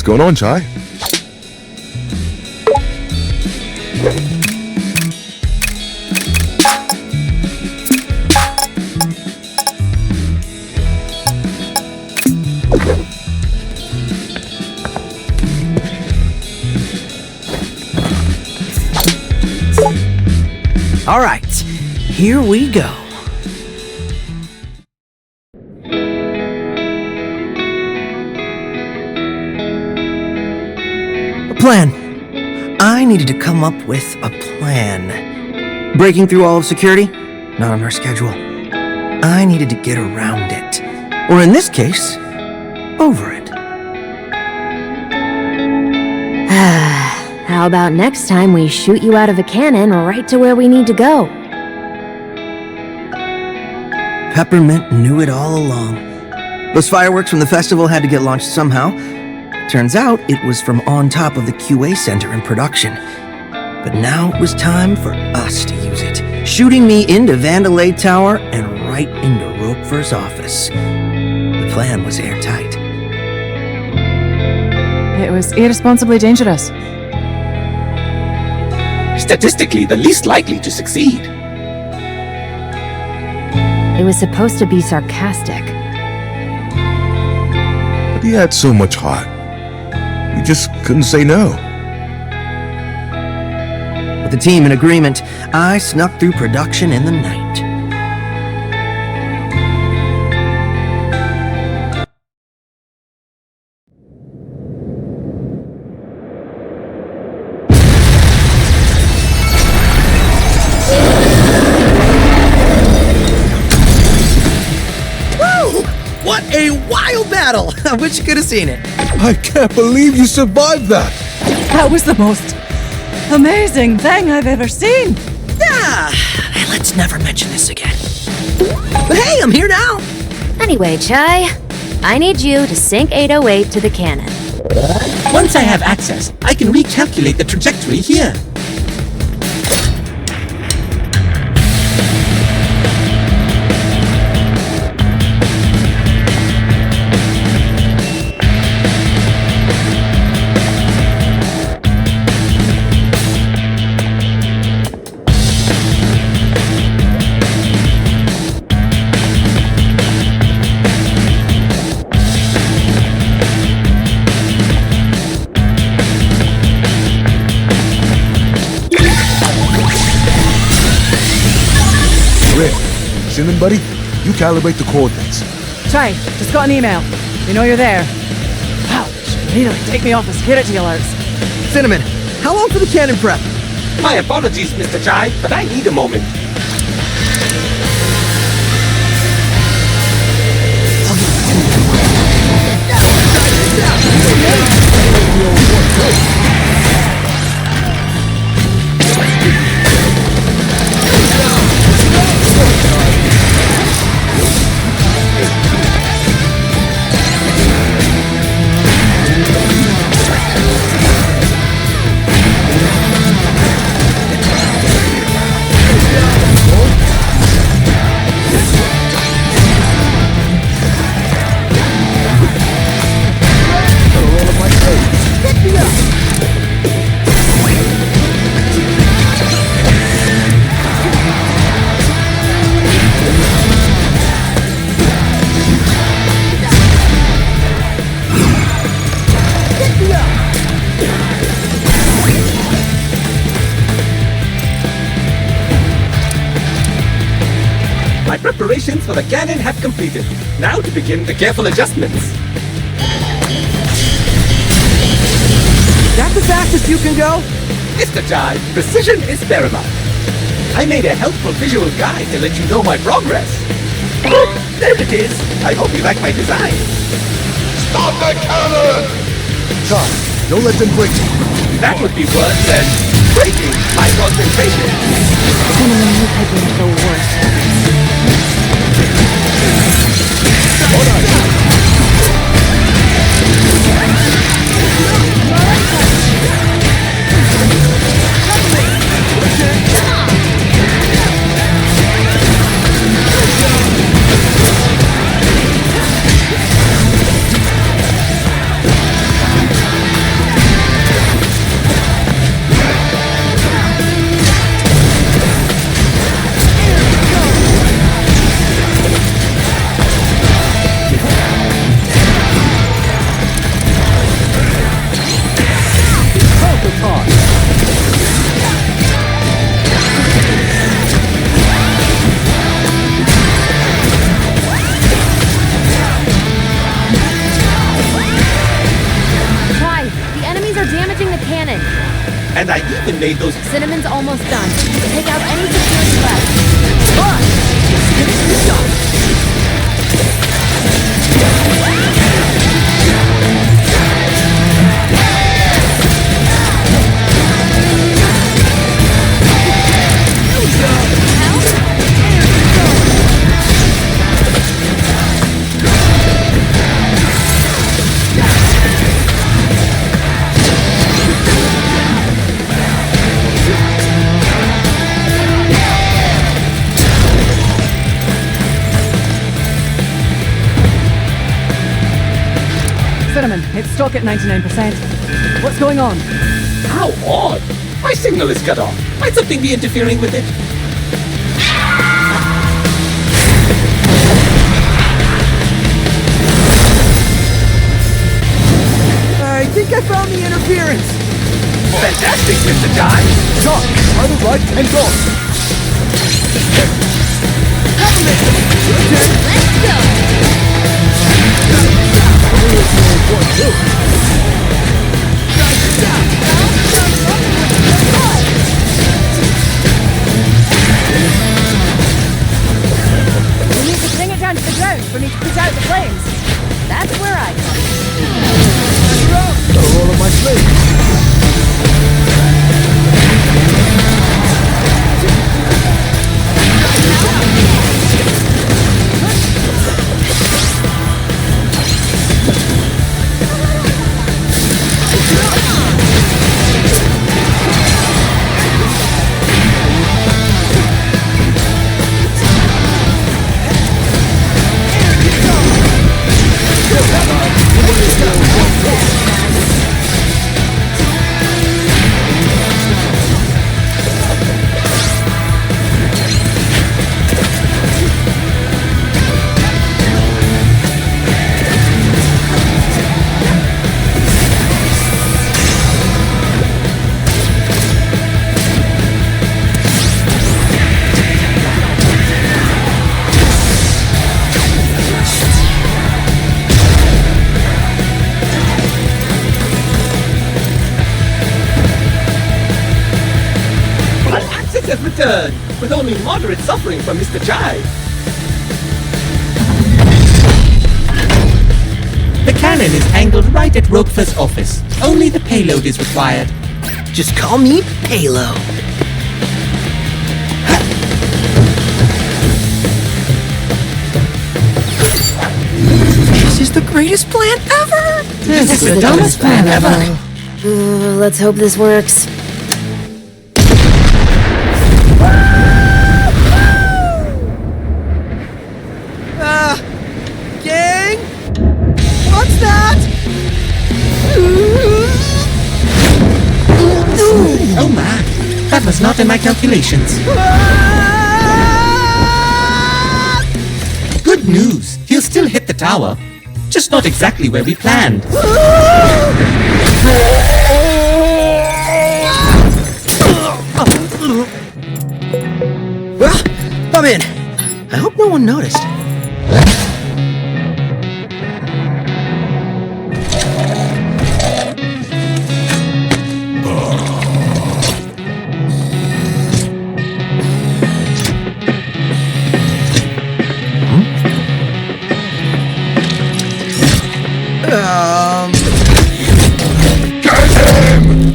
going on, Chai? All right, here we go. A plan. I needed to come up with a plan. Breaking through all of security? Not on our schedule. I needed to get around it. Or in this case, over it. How about next time we shoot you out of a cannon right to where we need to go? Peppermint knew it all along. Those fireworks from the festival had to get launched somehow. Turns out it was from on top of the QA center in production. But now it was time for us to use it, shooting me into Vandelay Tower and right into Roquefort's office. The plan was airtight. It was irresponsibly dangerous. Statistically, the least likely to succeed. It was supposed to be sarcastic. But he had so much heart. We just couldn't say no. With the team in agreement, I snuck through production in the night. What a wild battle! I wish you could have seen it. I can't believe you survived that! That was the most amazing thing I've ever seen. Let's never mention this again. But hey, I'm here now! Anyway, Chai, I need you to sync 808 to the cannon. Once I have access, I can recalculate the trajectory here. Cinnamon, buddy, you calibrate the coordinates. Chai, just got an email. We know you're there. Wow, should really take me off the security alerts. Cinnamon, how long for the cannon prep? My apologies, Mr. Chai, but I need a moment. My preparations for the cannon have completed. Now to begin the careful adjustments. That's the fastest you can go? Mr. Chai, precision is paramount. I made a helpful visual guide to let you know my progress. Oh, there it is. I hope you like my design. Stop the cannon! Chai, don't let them break you. That would be worse than breaking my concentration. Cinnamon, you could be the worst. Hold on. And I even made those... Cinnamon's almost done. Take out any security left. Fine! Let's get this done! Cinnamon, it's stuck at 99%. What's going on? How odd! My signal is cut off. Might something be interfering with it? I think I found the interference. Fantastic, Mr. Jai! Shot! Try the right and go! Let's go! We need to bring it down to the ground for me to put out the flames. That's where I come. Got a roll of my sleeve. Has returned, with only moderate suffering from Mr. Jai. The cannon is angled right at Roquefort's office. Only the payload is required. Just call me Palo. This is the greatest plan ever! This is the dumbest plan ever. Let's hope this works. Gang? What's that? Oh my, that was not in my calculations. Good news, he'll still hit the tower. Just not exactly where we planned. Well, I'm in. I hope no one noticed.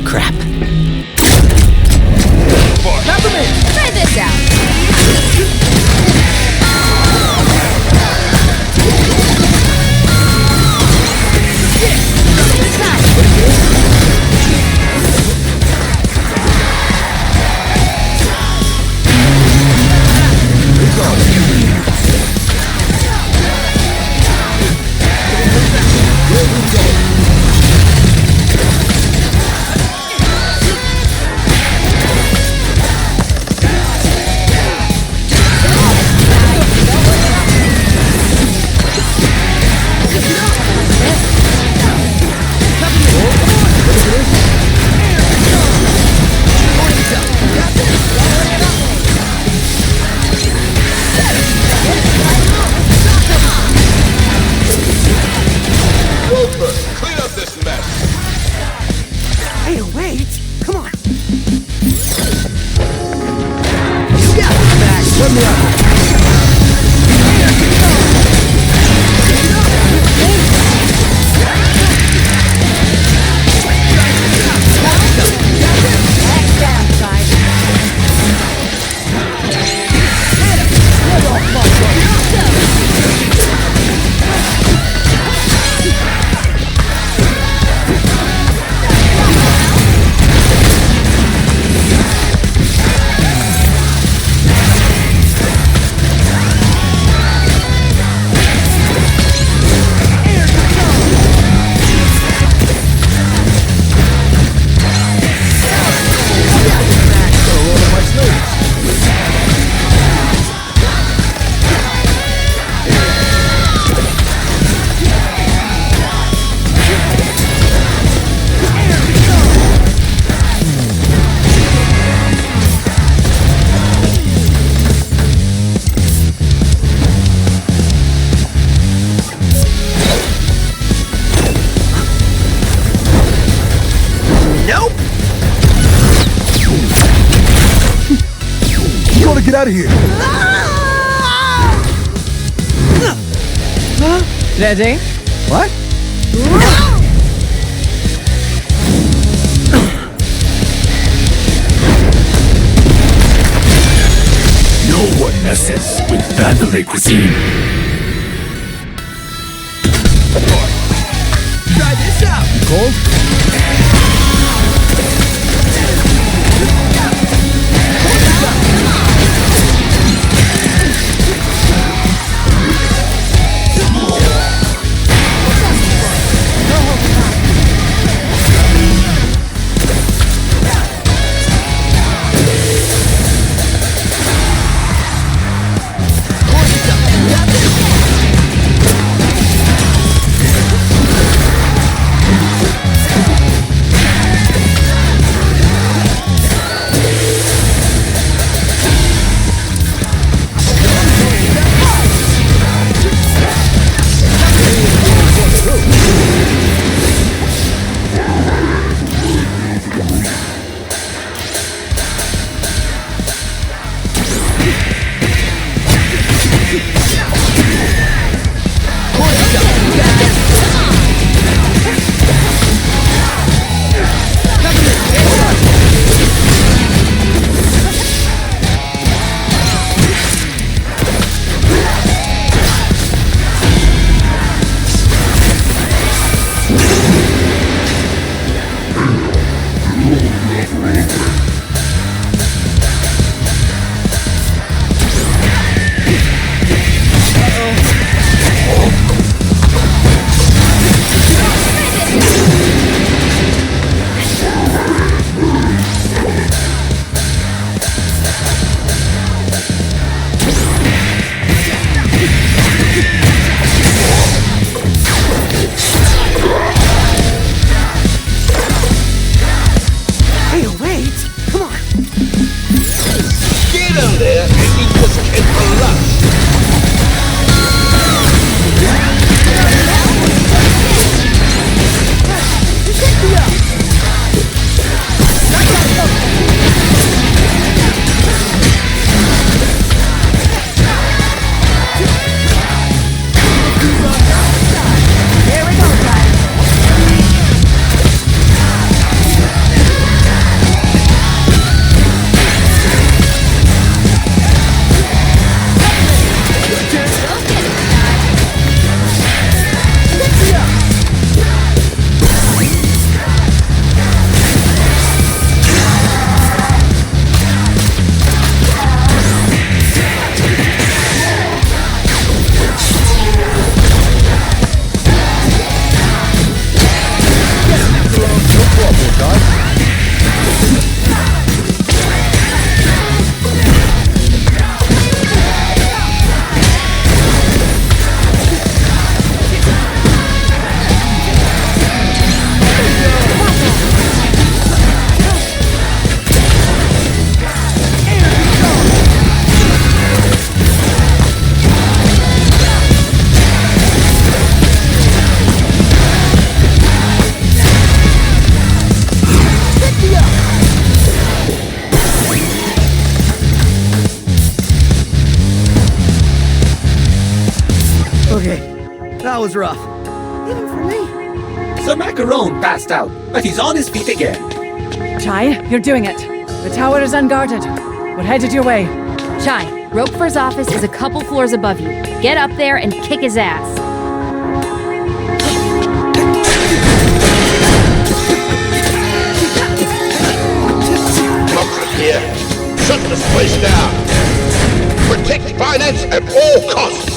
Crap. Try this out. Clean up this mess. Hey, wait! Come on! get out of here. Ready? What? No one messes with Vandelay cuisine. Try this out. Cold? That was rough. Even for me. So Macaron passed out, but he's on his feet again. Chai, you're doing it. The tower is unguarded. We're headed your way. Chai, Roquefort's office is a couple floors above you. Get up there and kick his ass. Comfront here. Shut this place down. Protect finance at all costs.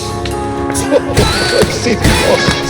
I've seen costs.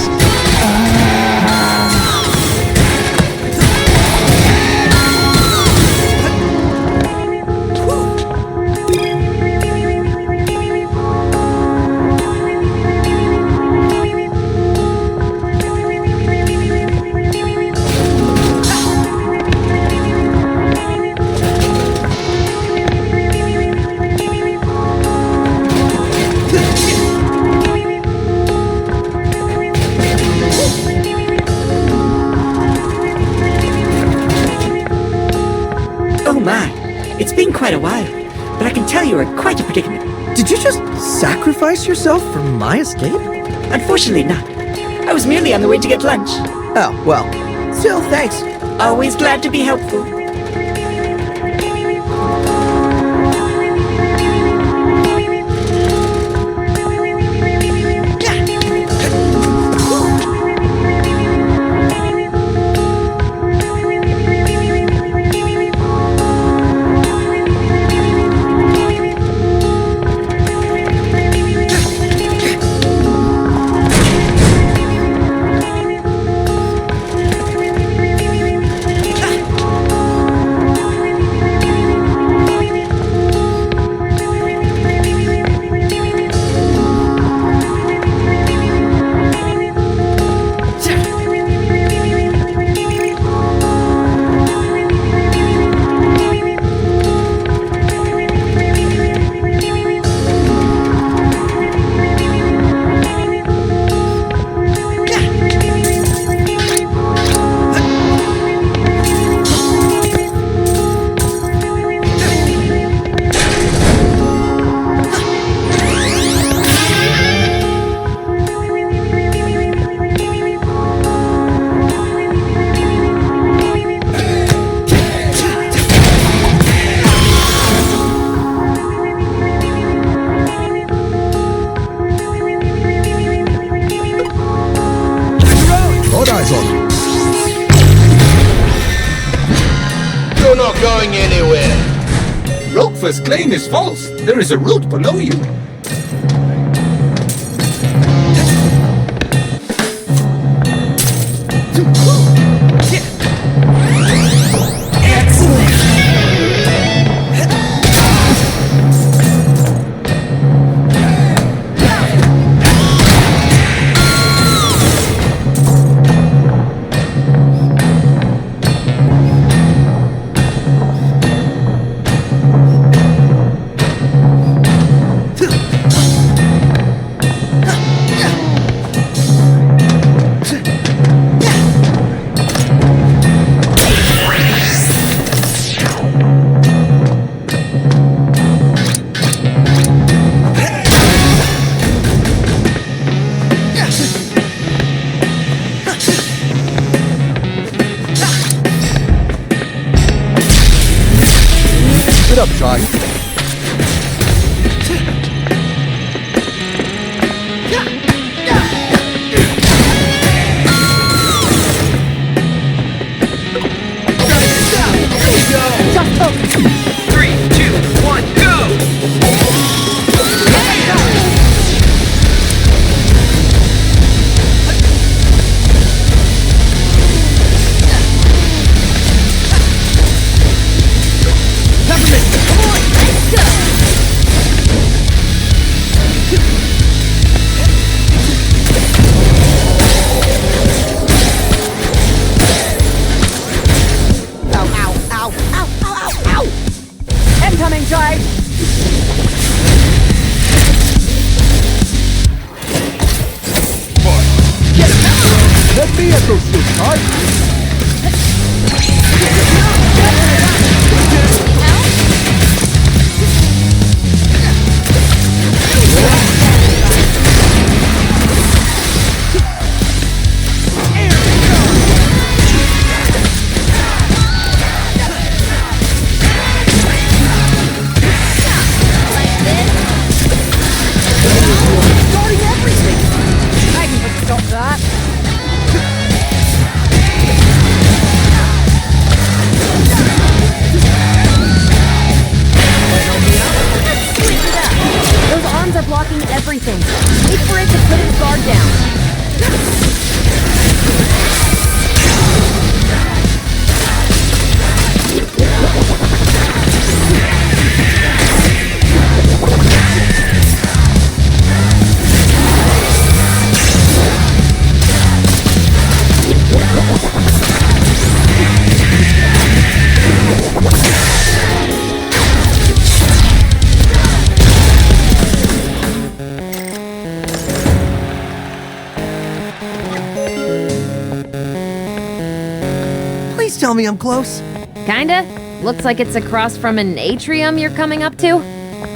It's been quite a while, but I can tell you you are in quite a predicament. Did you just sacrifice yourself for my escape? Unfortunately not. I was merely on the way to get lunch. Oh, well. Still, thanks. Always glad to be helpful. You're not going anywhere. Roquefort's claim is false. There is a route below you. Up, Shy. Tell me I'm close. Kinda. Looks like it's across from an atrium you're coming up to.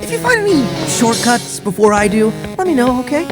If you find any shortcuts before I do, let me know, okay?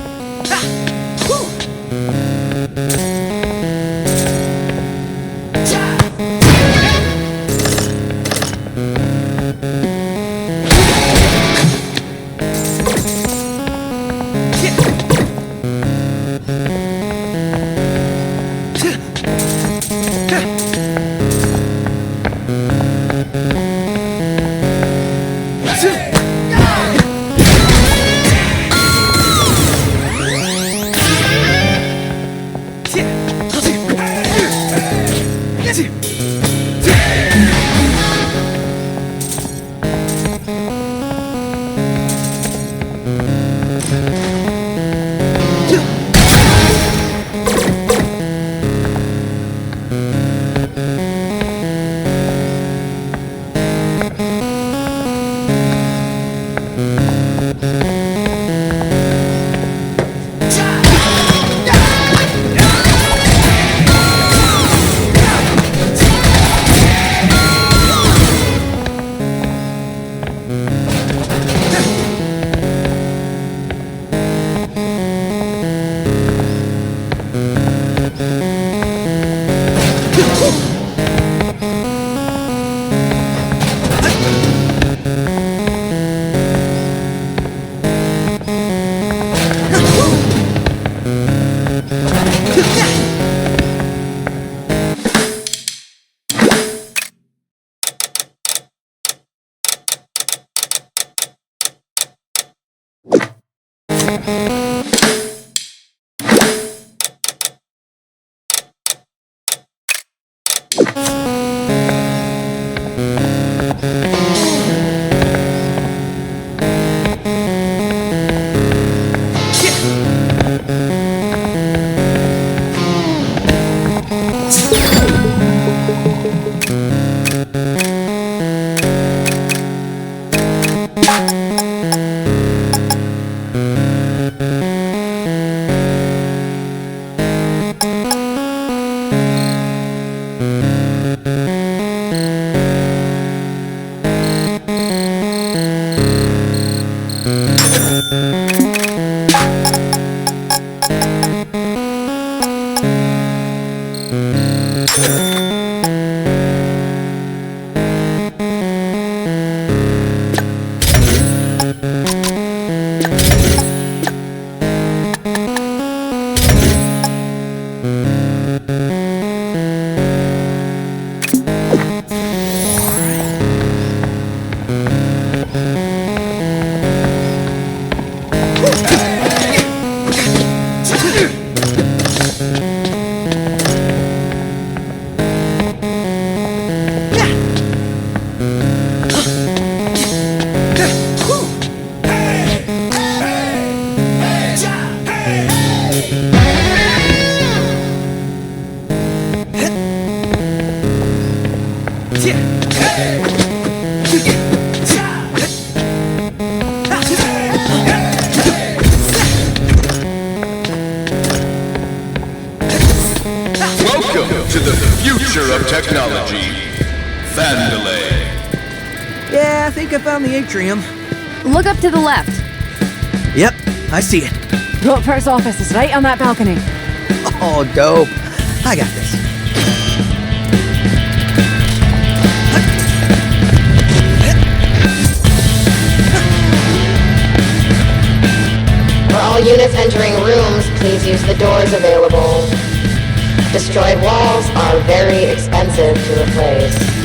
Welcome to the future of technology, Vandelay. Yeah, I think I found the atrium. Look up to the left. Yep, I see it. Roquefort's office is right on that balcony. Oh, dope. I got this. For all units entering rooms, please use the doors available. Destroyed walls are very expensive to replace.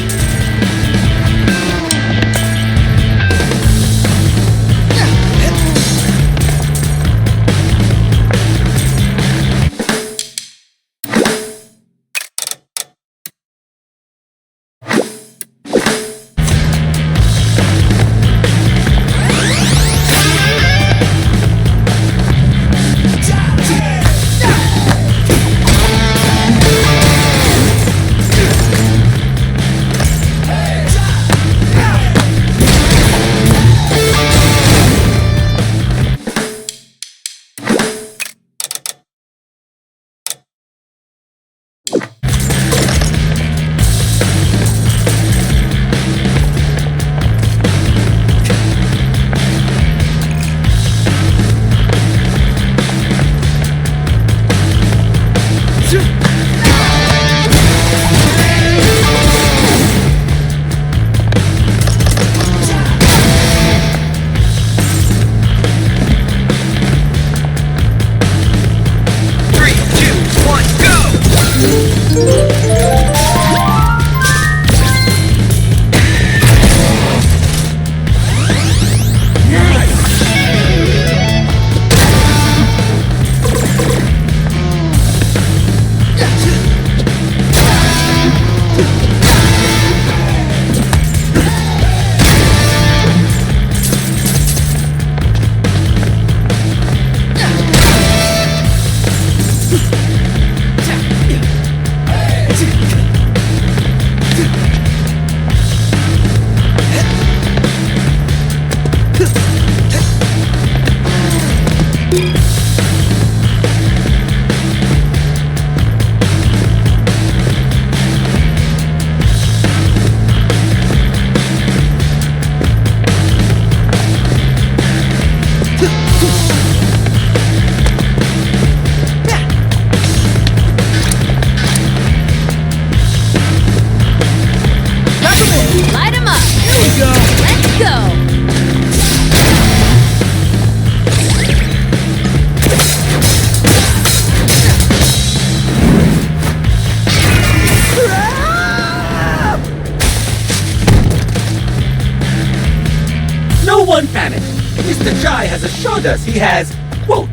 has assured us he has, quote,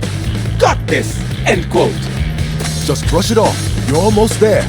got this, end quote. Just brush it off. You're almost there.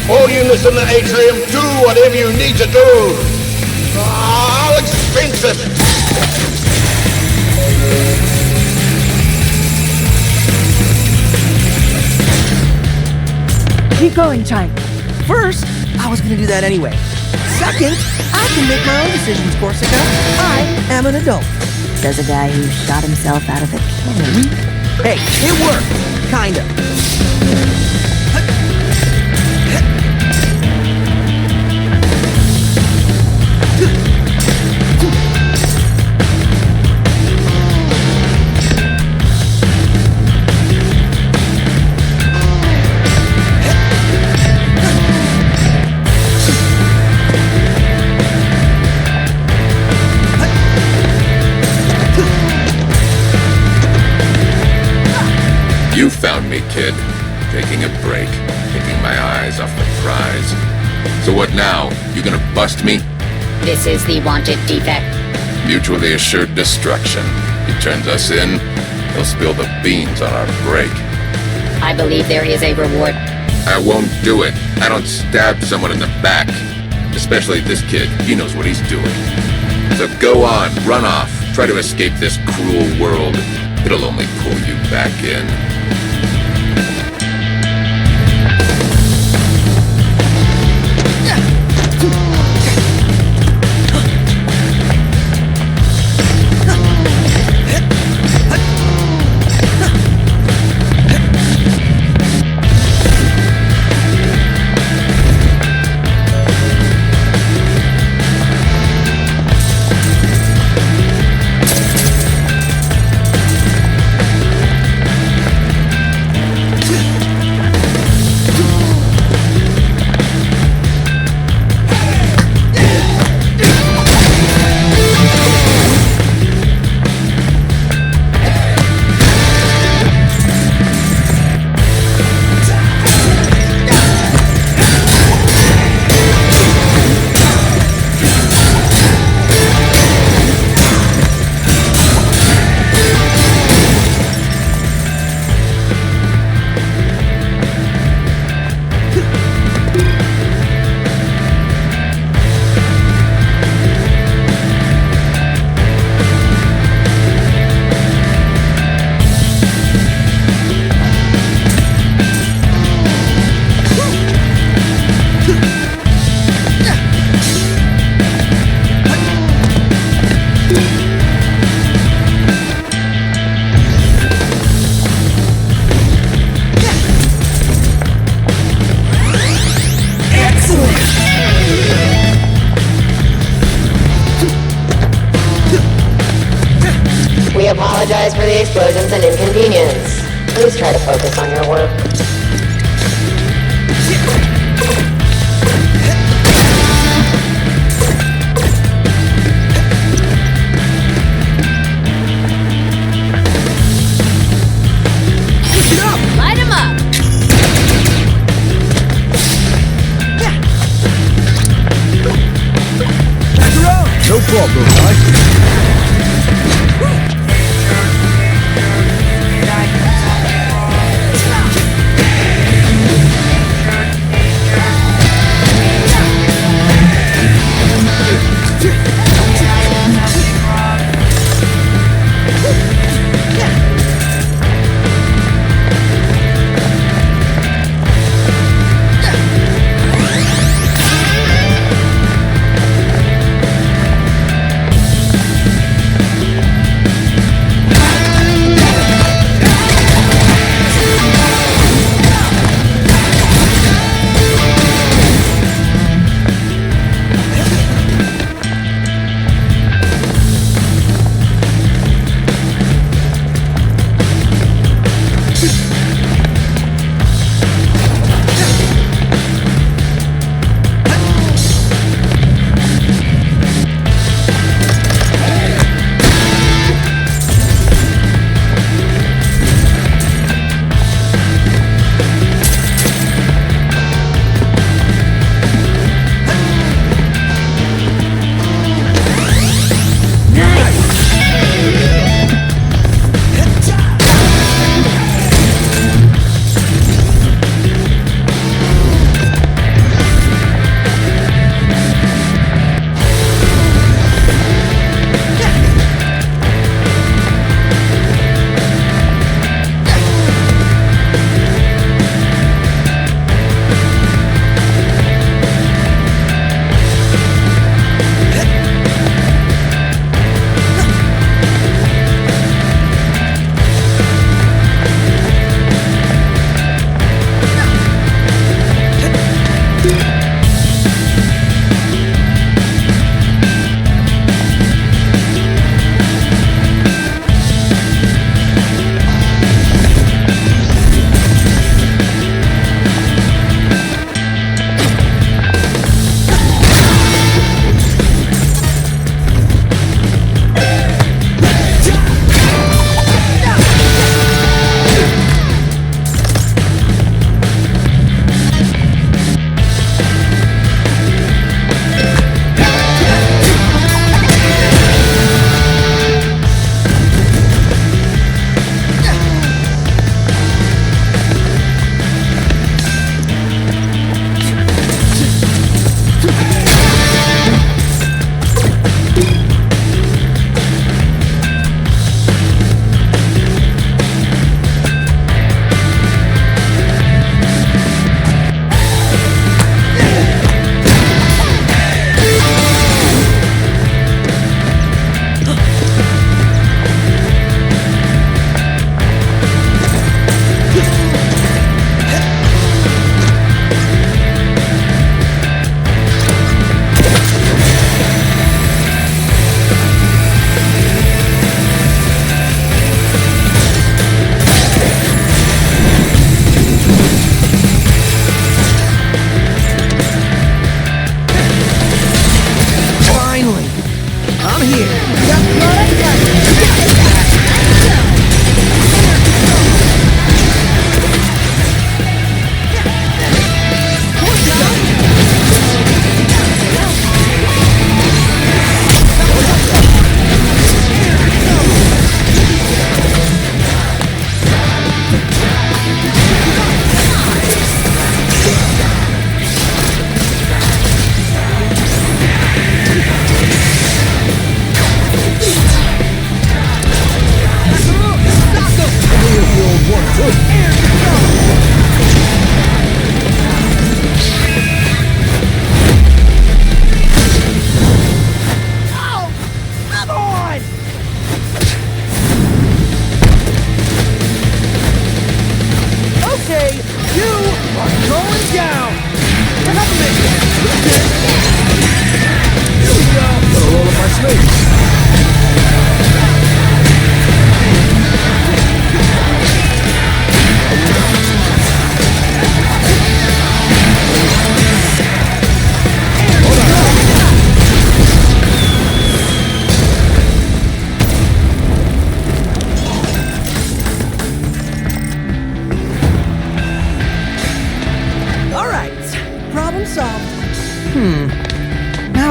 All units in the atrium, do whatever you need to do. I'll expense it. Keep going, Chai. First, I was gonna do that anyway. Second, I can make my own decisions, Korsica. I am an adult. Says a guy who shot himself out of a cannon. Hey, it worked. Kinda. You found me, kid. Taking a break, taking my eyes off the prize. So what now? You gonna bust me? This is the wanted defect. Mutually assured destruction. He turns us in, he'll spill the beans on our break. I believe there is a reward. I won't do it. I don't stab someone in the back. Especially this kid. He knows what he's doing. So go on, run off. Try to escape this cruel world. It'll only pull you back in. We apologize for the explosions and inconvenience. Please try to focus on your work. Light him up! No problem, right?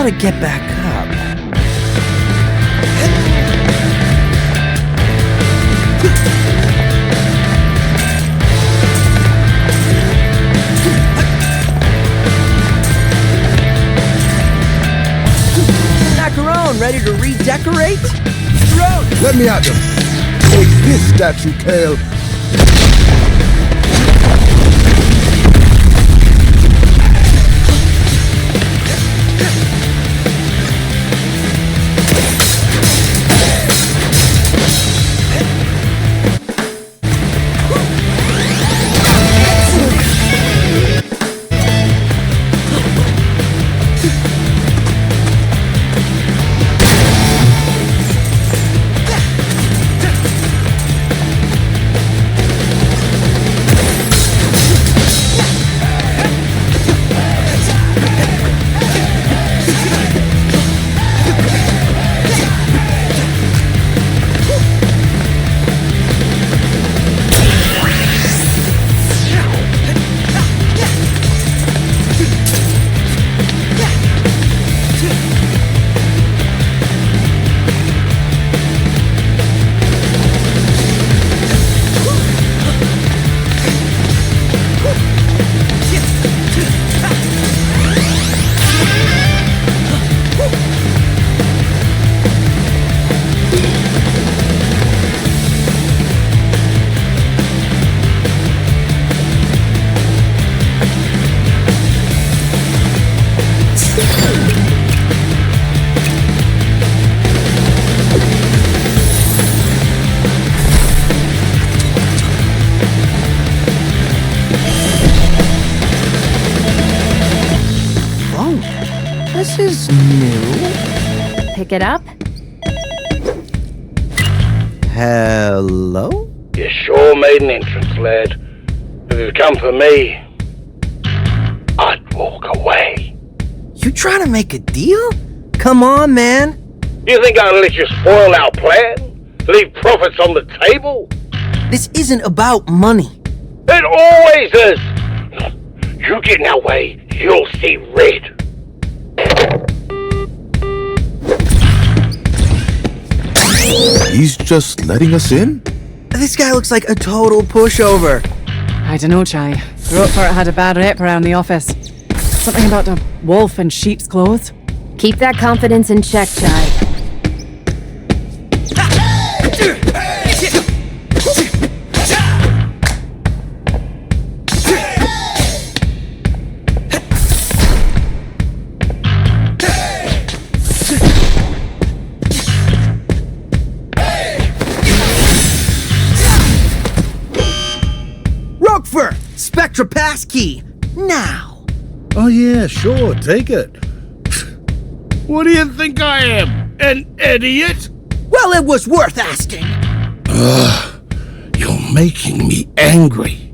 ought to get back up. Macaron, ready to redecorate? Let me at them. Take this statue, Kale. This is new. Pick it up? Hello? You sure made an entrance, lad. If it come for me, I'd walk away. You trying to make a deal? Come on, man. You think I'd let you spoil our plan? Leave profits on the table? This isn't about money. It always is! You get in our way, you'll see red. He's just letting us in? This guy looks like a total pushover. I dunno, Chai. Roquefort had a bad rep around the office. Something about a wolf in sheep's clothes. Keep that confidence in check, Chai. Roquefort! Spectra Passkey! Now! Oh yeah, sure, take it. What do you think I am? An idiot? Well, it was worth asking. You're making me angry.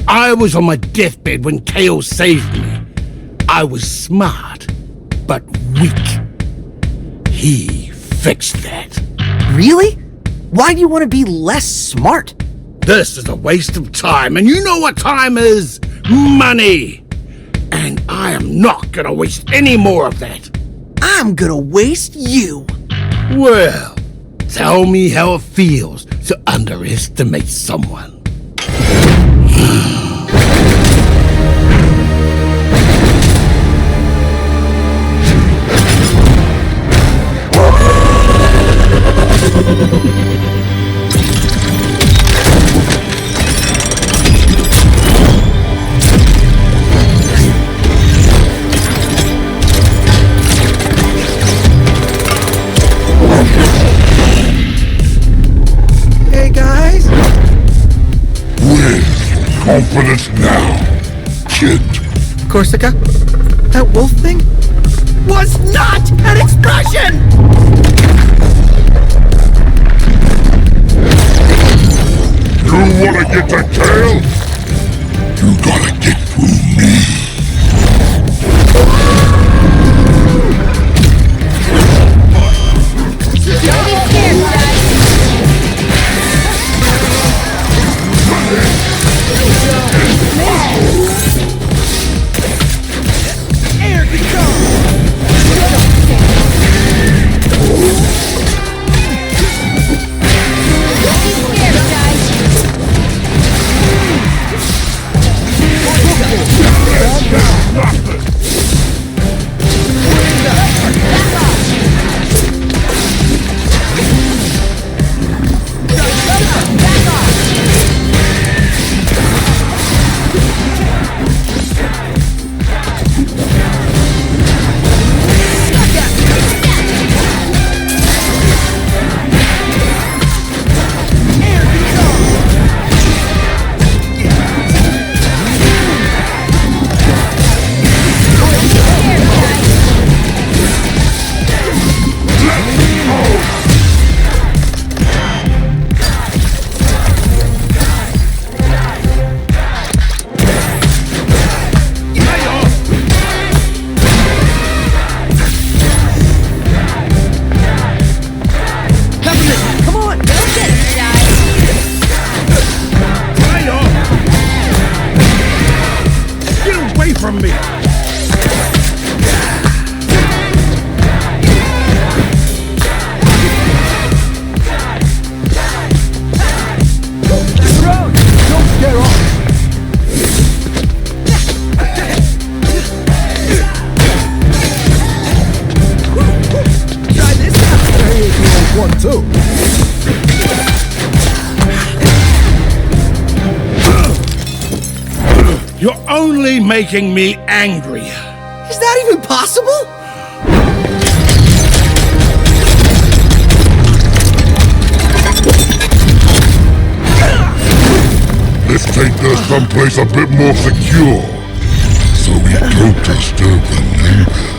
I was on my deathbed when Kale saved me. I was smart, but weak. He fixed that. Really? Why do you want to be less smart? This is a waste of time, and you know what time is? Money! And I am not gonna waste any more of that. I'm gonna waste you. Well, tell me how it feels to underestimate someone. Confidence now, kid. Korsica? That wolf thing? Was not an expression! You wanna get to Kale? You gotta get through me. Don't be scared, guys. Here we go! really making me angry. Is that even possible? Let's take this someplace a bit more secure, so we don't disturb the neighbors.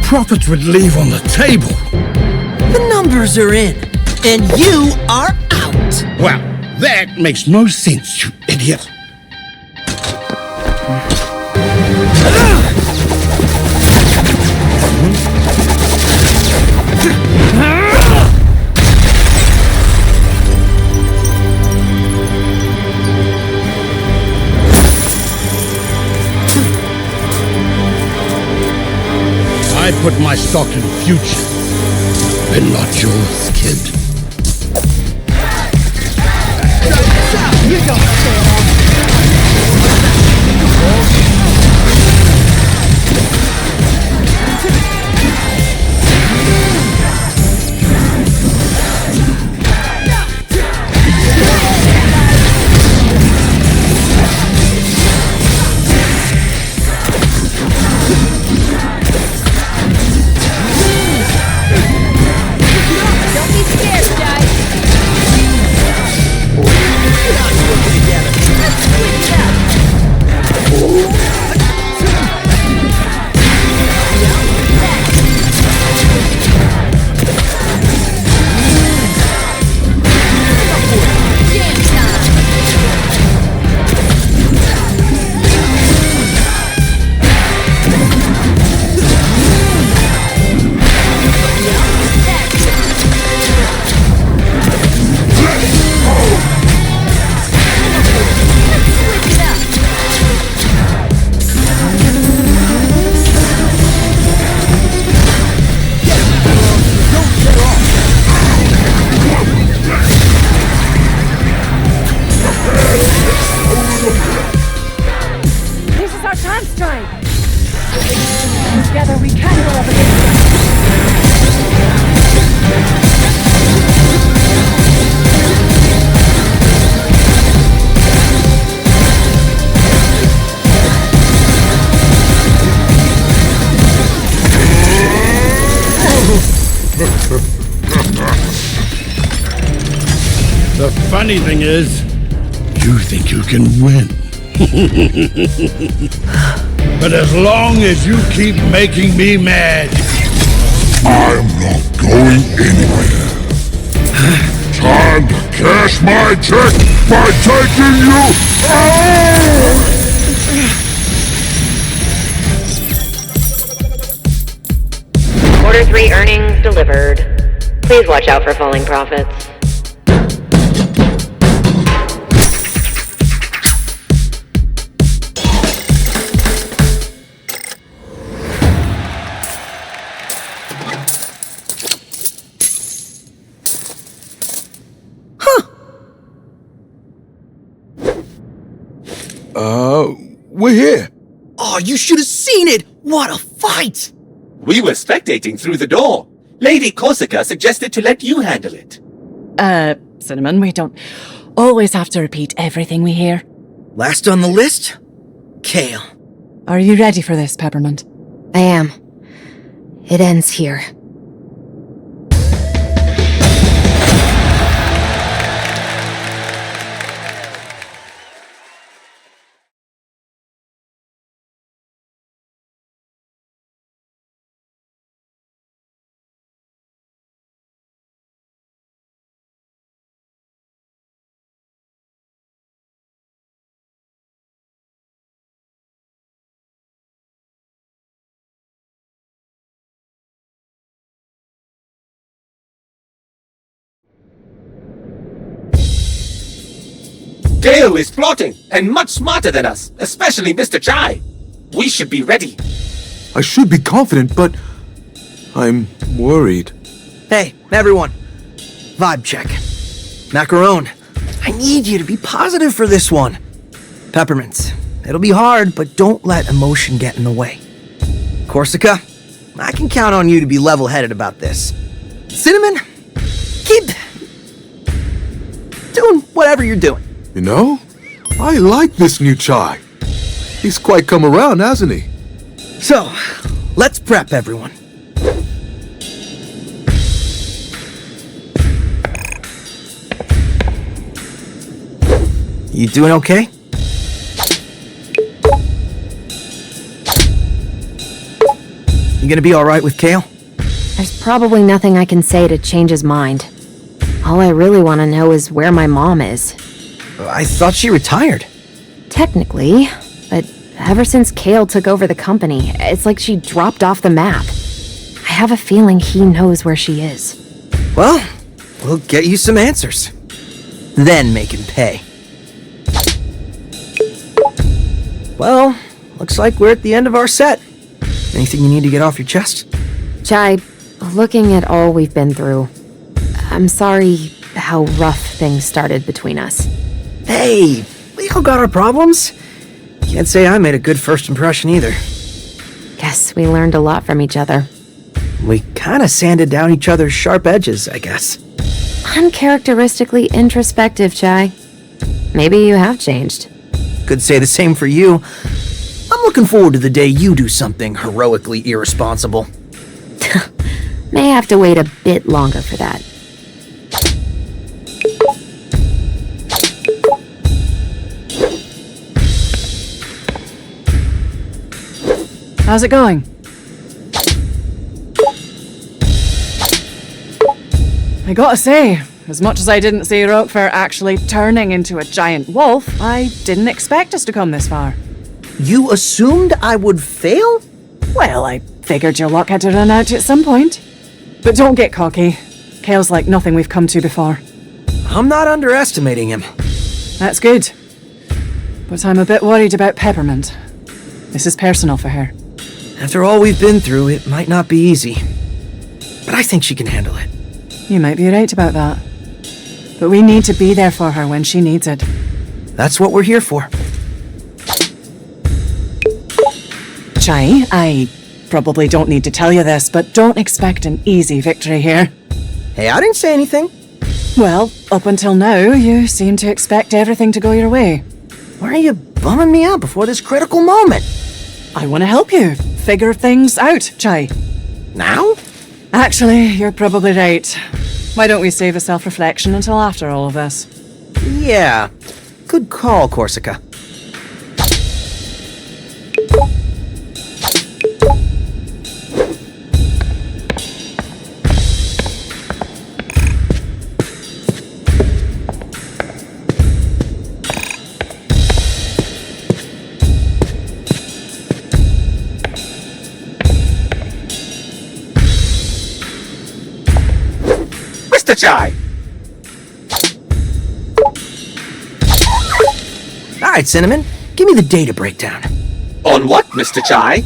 Profits would leave on the table. The numbers are in, and you are out. Well, that makes no sense, you idiot. I put my stock in the future, and not yours, kid. The funny thing is, you think you can win. But as long as you keep making me mad, I'm not going anywhere. Time to cash my check by taking you out! 3 earnings delivered. Please watch out for falling profits. We're here. Oh, you should have seen it! What a fight! We were spectating through the door. Lady Korsica suggested to let you handle it. Cinnamon, we don't always have to repeat everything we hear. Last on the list? Kale. Are you ready for this, Peppermint? I am. It ends here. Kale is plotting, and much smarter than us, especially Mr. Chai. We should be ready. I should be confident, but I'm worried. Hey, everyone. Vibe check. Macaron, I need you to be positive for this one. Peppermint, it'll be hard, but don't let emotion get in the way. Korsica, I can count on you to be level-headed about this. Cinnamon, keep doing whatever you're doing. You know, I like this new Chai. He's quite come around, hasn't he? So, let's prep everyone. You doing okay? You gonna be alright with Kale? There's probably nothing I can say to change his mind. All I really want to know is where my mom is. I thought she retired. Technically, but ever since Kale took over the company, it's like she dropped off the map. I have a feeling he knows where she is. Well, we'll get you some answers. Then make him pay. Well, looks like we're at the end of our set. Anything you need to get off your chest? Chai, looking at all we've been through, I'm sorry how rough things started between us. Hey, we all got our problems. Can't say I made a good first impression either. Guess we learned a lot from each other. We kinda sanded down each other's sharp edges, I guess. Uncharacteristically introspective, Chai. Maybe you have changed. Could say the same for you. I'm looking forward to the day you do something heroically irresponsible. May have to wait a bit longer for that. How's it going? I gotta say, as much as I didn't see Roquefort actually turning into a giant wolf, I didn't expect us to come this far. You assumed I would fail? Well, I figured your luck had to run out at some point. But don't get cocky. Kale's like nothing we've come to before. I'm not underestimating him. That's good. But I'm a bit worried about Peppermint. This is personal for her. After all we've been through, it might not be easy. But I think she can handle it. You might be right about that. But we need to be there for her when she needs it. That's what we're here for. Chai, I probably don't need to tell you this, but don't expect an easy victory here. Hey, I didn't say anything. Well, up until now, you seem to expect everything to go your way. Why are you bumming me out before this critical moment? I want to help you figure things out, Chai. Now? Actually, you're probably right. Why don't we save a self-reflection until after all of this? Yeah. Good call, Korsica. Mr. Chai! All right, Cinnamon, give me the data breakdown. On what, Mr. Chai?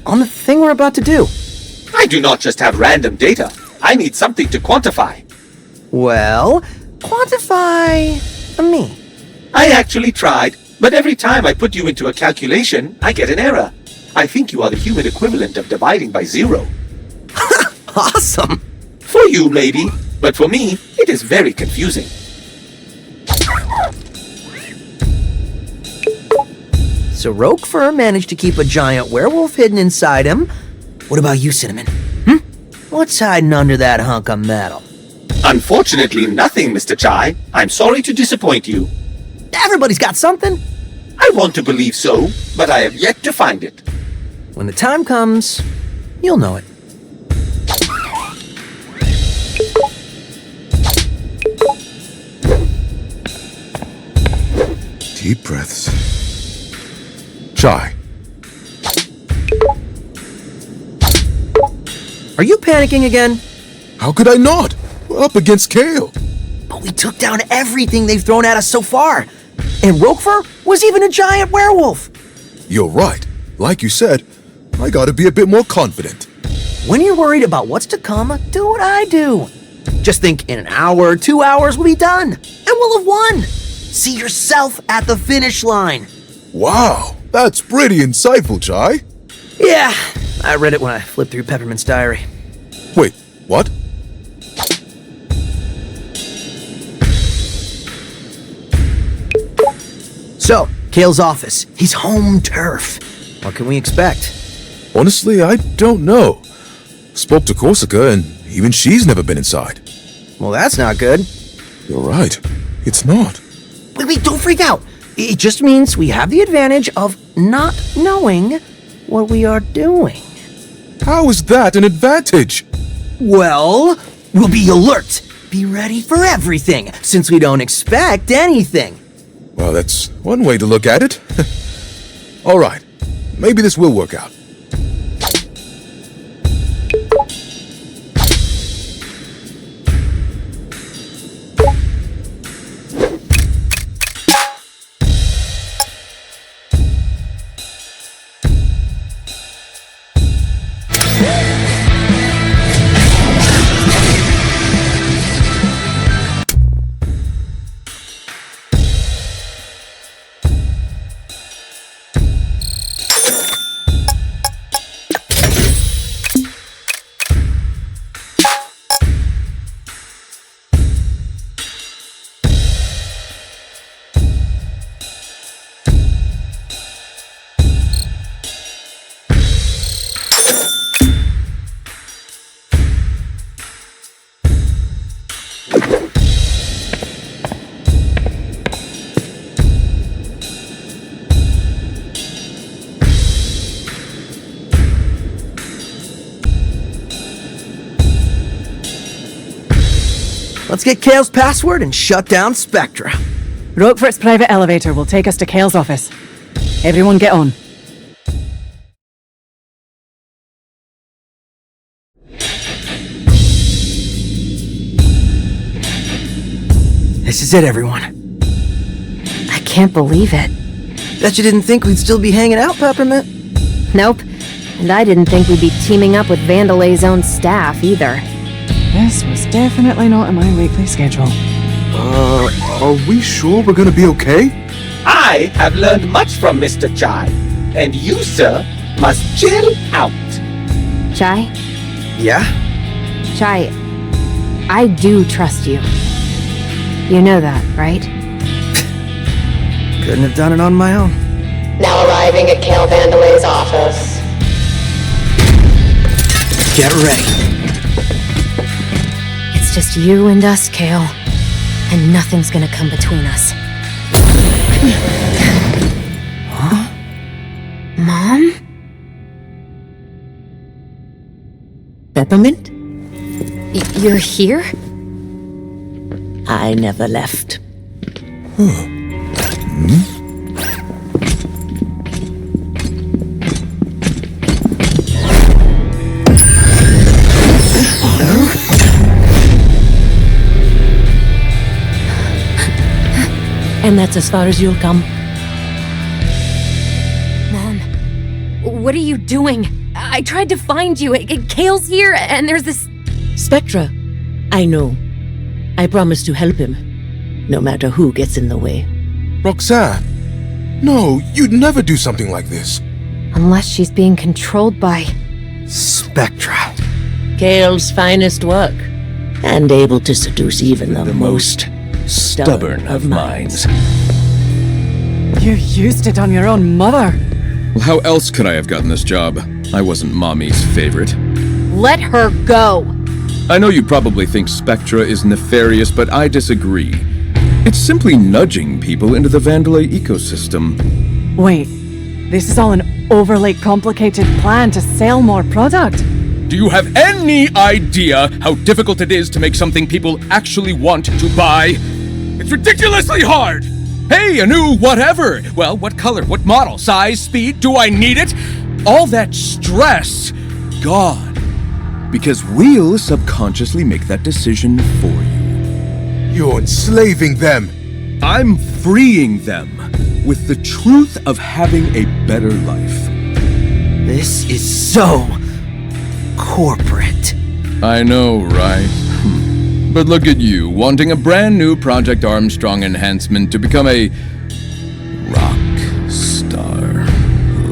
On the thing we're about to do. I do not just have random data. I need something to quantify. Well, quantify me. I actually tried, but every time I put you into a calculation, I get an error. I think you are the human equivalent of dividing by 0. Awesome. For you, maybe, but for me, it is very confusing. So Roquefort managed to keep a giant werewolf hidden inside him. What about you, Cinnamon? What's hiding under that hunk of metal? Unfortunately, nothing, Mr. Chai. I'm sorry to disappoint you. Everybody's got something. I want to believe so, but I have yet to find it. When the time comes, you'll know it. Deep breaths. Chai. Are you panicking again? How could I not? We're up against Kale. But we took down everything they've thrown at us so far. And Roquefort was even a giant werewolf. You're right. Like you said, I gotta be a bit more confident. When you're worried about what's to come, do what I do. Just think in an hour, 2 hours, we'll be done. And we'll have won. See yourself at the finish line. Wow, that's pretty insightful, Chai. Yeah, I read it when I flipped through Peppermint's diary. Wait, what? So, Kale's office. He's home turf. What can we expect? Honestly, I don't know. Spoke to Korsica, and even she's never been inside. Well, that's not good. You're right. It's not. Wait, don't freak out. It just means we have the advantage of not knowing what we are doing. How is that an advantage? Well, we'll be alert. Be ready for everything, since we don't expect anything. Well, that's one way to look at it. All right. Maybe this will work out. Let's get Kale's password and shut down Spectra. Roquefort's private elevator will take us to Kale's office. Everyone get on. This is it, everyone. I can't believe it. Bet you didn't think we'd still be hanging out, Peppermint? Nope. And I didn't think we'd be teaming up with Vandelay's own staff, either. This was definitely not in my weekly schedule. Are we sure we're gonna be okay? I have learned much from Mr. Chai, and you, sir, must chill out. Chai? Yeah? Chai, I do trust you. You know that, right? Couldn't have done it on my own. Now arriving at Kale Vandelay's office. Get ready. It's just you and us, Kale. And nothing's gonna come between us. Huh? Mom? Peppermint? You're here? I never left. And that's as far as you'll come. Mom, what are you doing? I tried to find you. Kale's here, and there's this... Spectra. I know. I promise to help him, no matter who gets in the way. Roxanne! No, you'd never do something like this. Unless she's being controlled by... Spectra. Kale's finest work, and able to seduce even the most stubborn of minds. You used it on your own mother. Well, how else could I have gotten this job? I wasn't Mommy's favorite. Let her go! I know you probably think Spectra is nefarious, but I disagree. It's simply nudging people into the Vandelay ecosystem. Wait, this is all an overly complicated plan to sell more product. Do you have any idea how difficult it is to make something people actually want to buy? It's ridiculously hard! Hey, a new whatever! Well, what color, what model, size, speed, do I need it? All that stress, gone. Because we'll subconsciously make that decision for you. You're enslaving them. I'm freeing them with the truth of having a better life. This is so... corporate. I know, right? But look at you, wanting a brand new Project Armstrong enhancement to become a... Rockstar.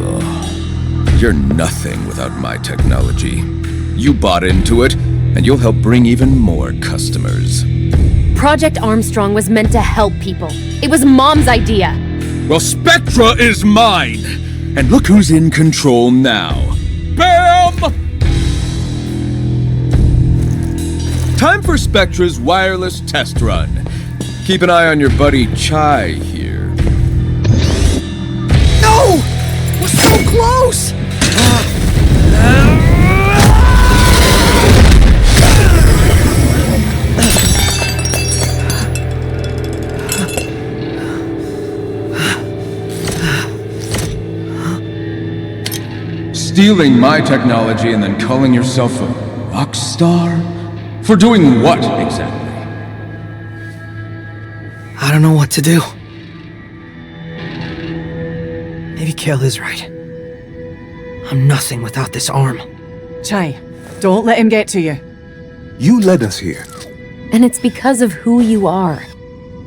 Ugh. You're nothing without my technology. You bought into it, and you'll help bring even more customers. Project Armstrong was meant to help people. It was Mom's idea. Well, Spectra is mine! And look who's in control now. Bam! Time for Spectra's wireless test run. Keep an eye on your buddy Chai here. No! We're so close! Stealing my technology and then calling yourself a Rockstar? For doing what, exactly? I don't know what to do. Maybe Kale is right. I'm nothing without this arm. Chai, don't let him get to you. You led us here. And it's because of who you are.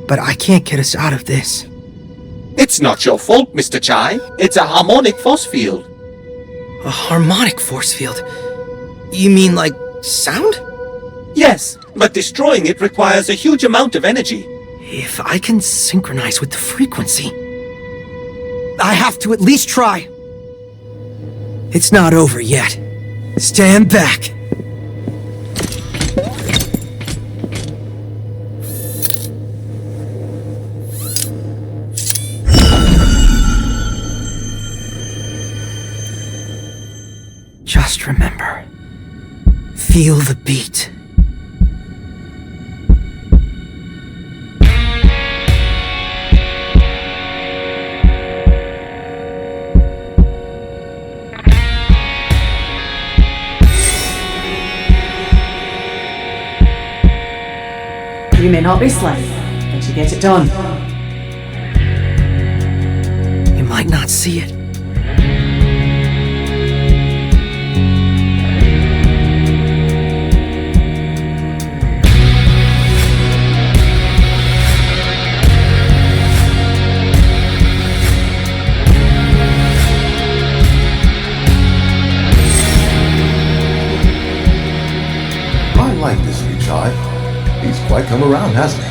But I can't get us out of this. It's not your fault, Mr. Chai. It's a harmonic force field. A harmonic force field? You mean like sound? Yes, but destroying it requires a huge amount of energy. If I can synchronize with the frequency, I have to at least try. It's not over yet. Stand back. Just remember, feel the beat. You may not be slick, but you get it done. You might not see it. I like this new Chai. He's quite come around, hasn't he?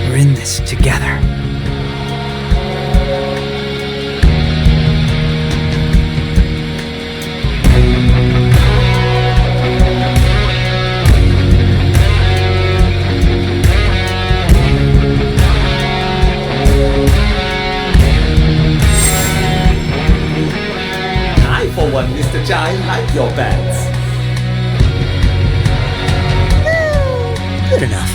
We're in this together. I, for one, Mr. Chai, like your pants. Good enough.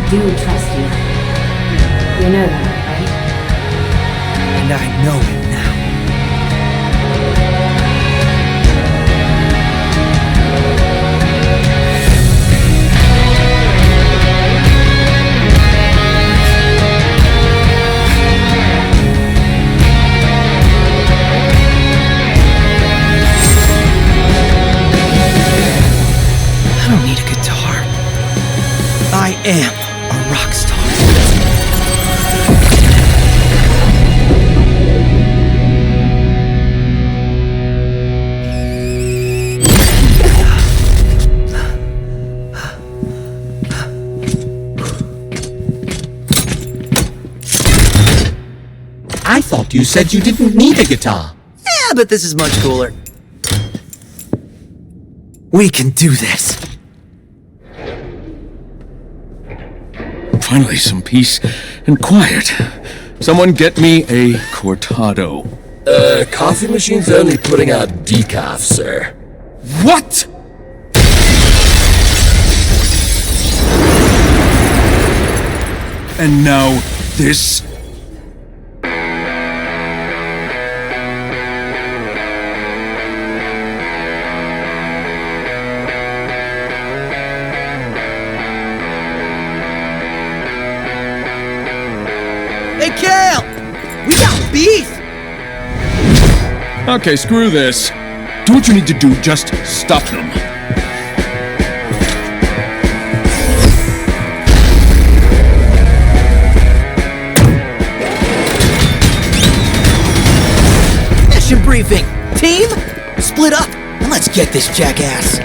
do trust you. You know that, right? And I know it now. I don't need a guitar. I am a rock star. I thought you said you didn't need a guitar. Yeah, but this is much cooler. We can do this. Finally, some peace and quiet. Someone get me a cortado. Coffee machine's only putting out decaf, sir. What? And now this? Hey, Kale! We got beef! Okay, screw this. Do what you need to do, just stop them. Mission briefing. Team, split up and let's get this jackass.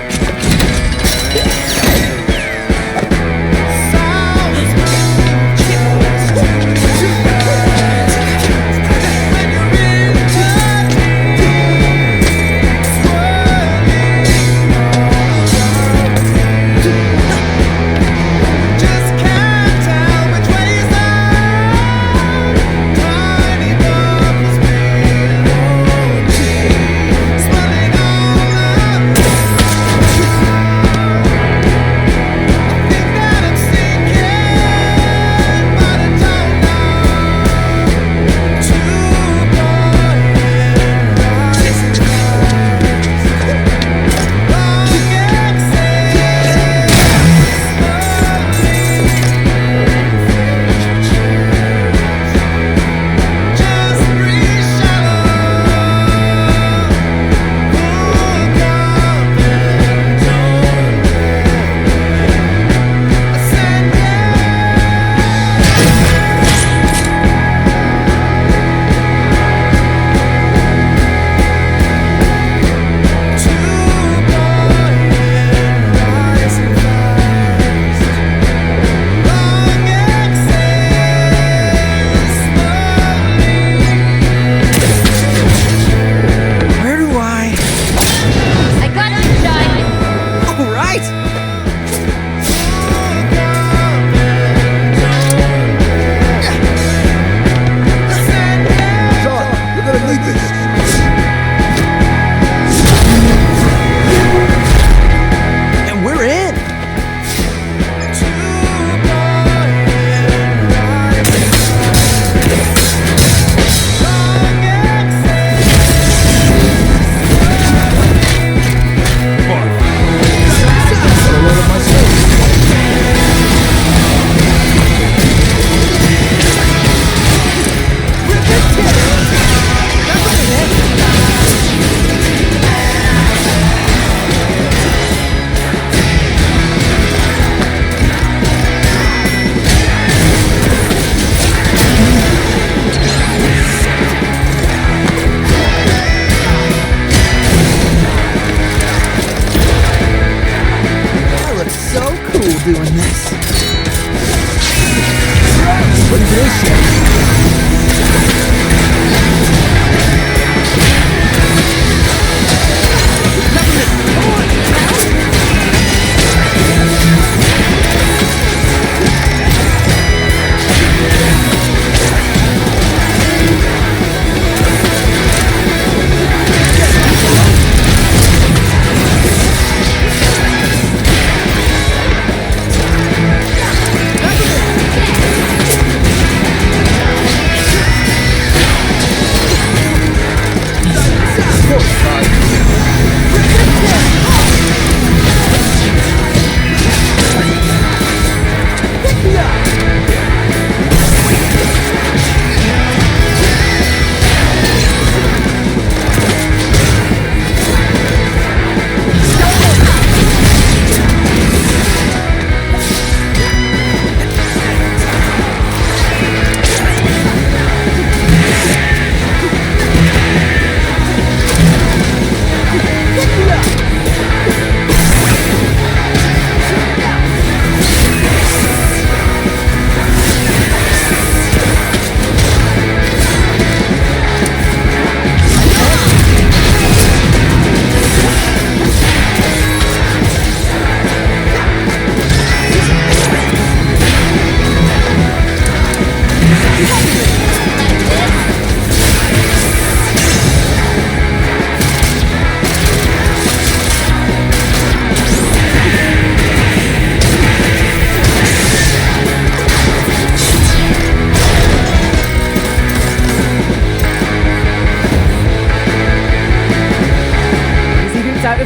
doing this. What is this?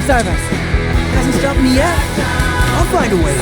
service. Hasn't stopped me yet. I'll find a way.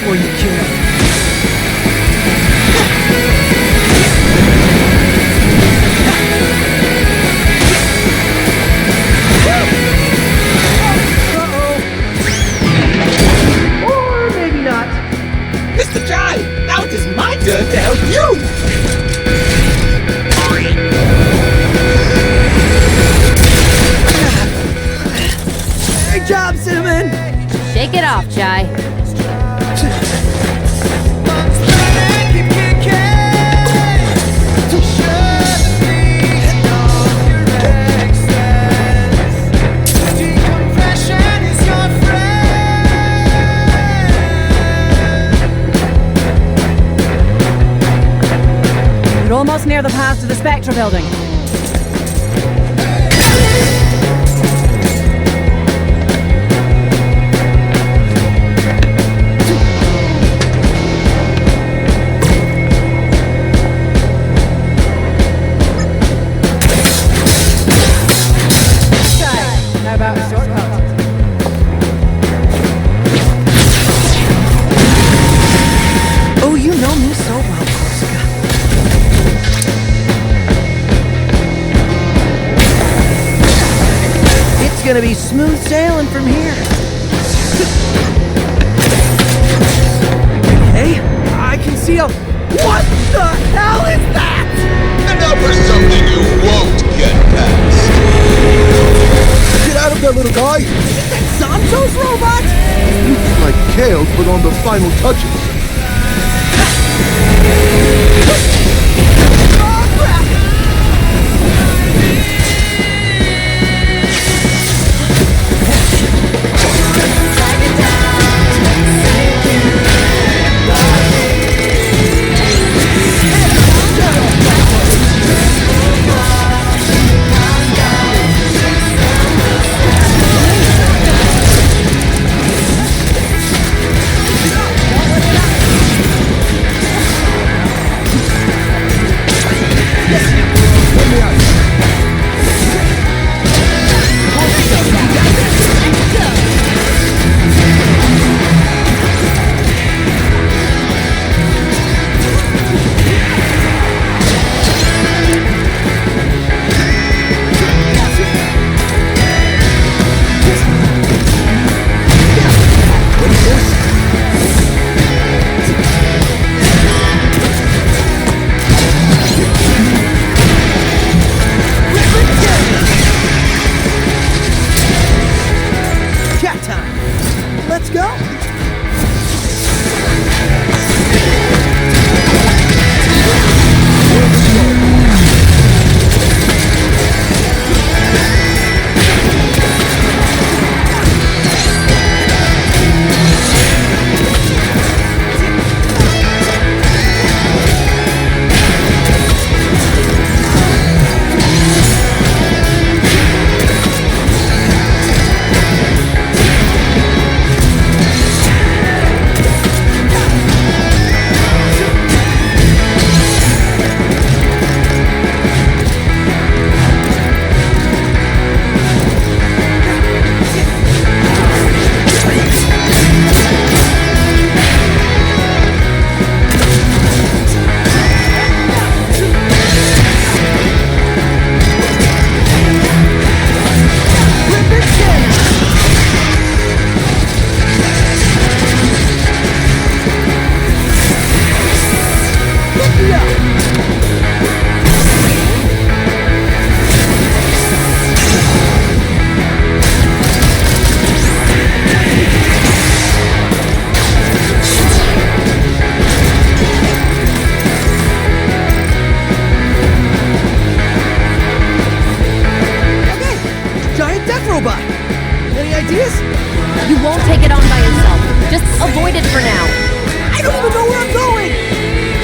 For you, Kale. Or maybe not. Mr. Jai, now it is my turn to help you! Great job, Cinnamon! Shake it off, Jai. We're almost near the path to the Spectra building. How about a shortcut? Oh, you know me so well, Korsica. It's gonna be smooth sailing from here. Hey, I can see a... What the hell is that? And now for something you won't get past. Get out of there, little guy! Zanzo's robot? Looks like Kale put on the final touches.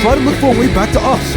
try to look for a way back to us.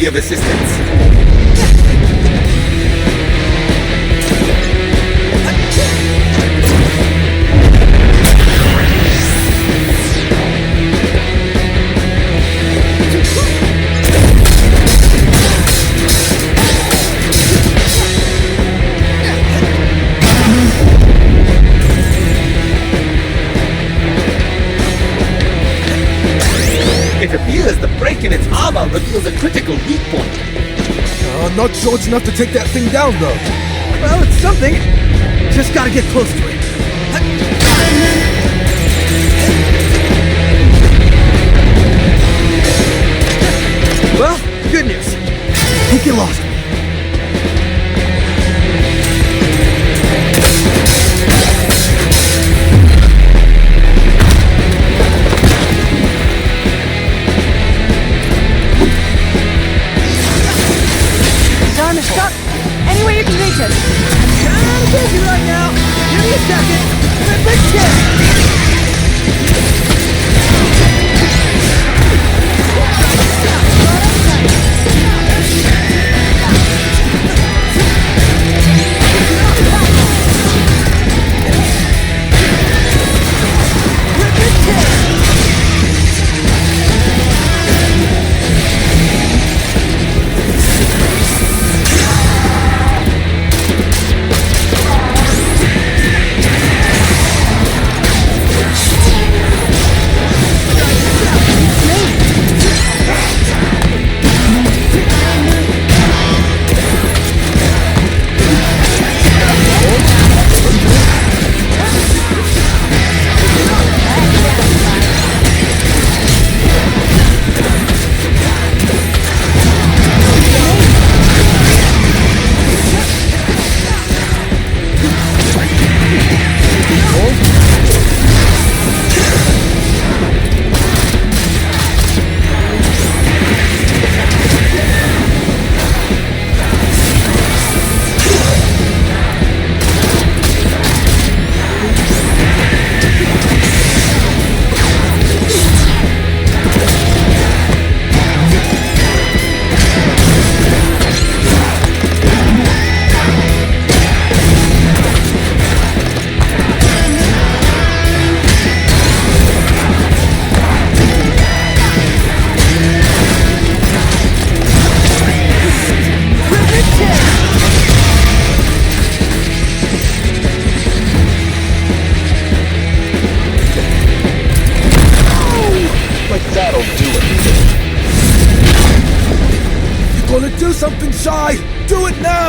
Of assistance. It appears the break in its armor reveals a critical weak point. Not sure it's enough to take that thing down, though. Well, it's something. Just gotta get close to it. Well, good news. I think you lost me. Arm is stuck. Any way you can reach it. I'm busy right now. Give me a second. Big kick.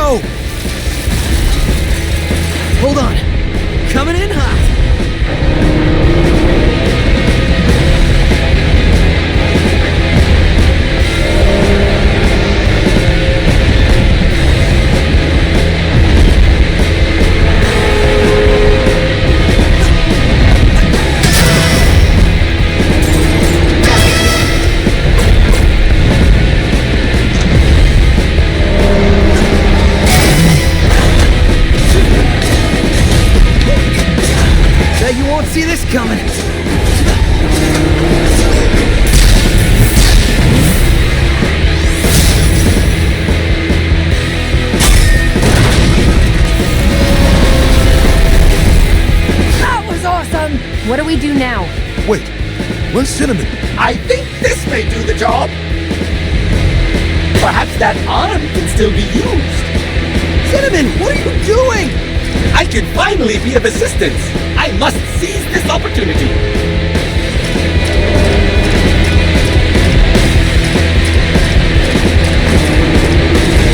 go! Hold on. Coming in hot. See this coming. That was awesome! What do we do now? Wait, where's Cinnamon? I think this may do the job. Perhaps that arm can still be used. Cinnamon, what are you doing? I can finally be of assistance. I must seize this opportunity.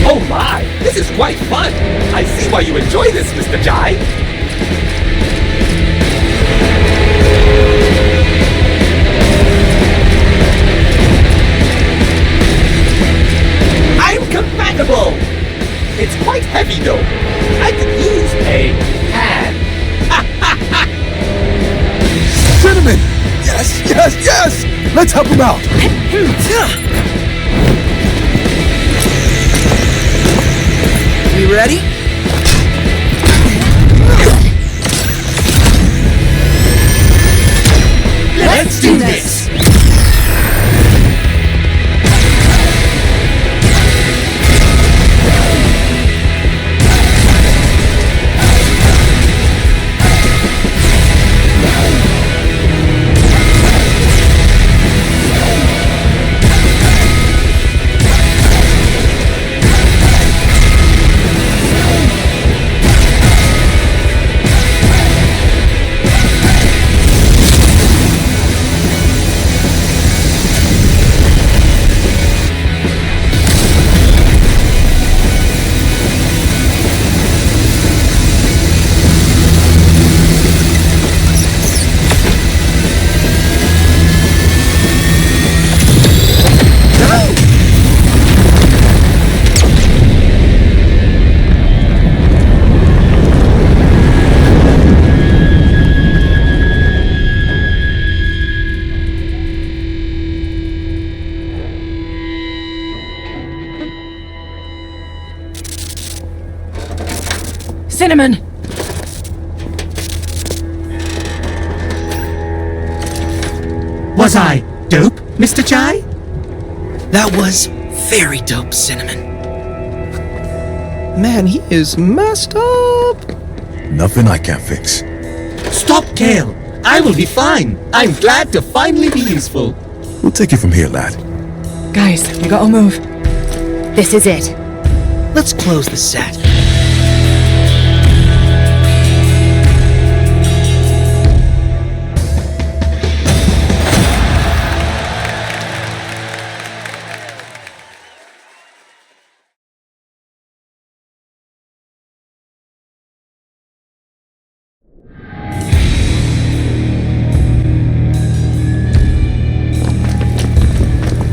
Oh my, this is quite fun. I see why you enjoy this, Mr. Jai. I'm compatible. It's quite heavy though. I could use a hand. Cinnamon! Yes, yes, yes! Let's help him out! We ready? Let's do this! Cinnamon! Was I dope, Mr. Chai? That was very dope, Cinnamon. Man, he is messed up. Nothing I can't fix. Stop, Kale! I will be fine! I'm glad to finally be useful. We'll take it from here, lad. Guys, we gotta move. This is it. Let's close the set.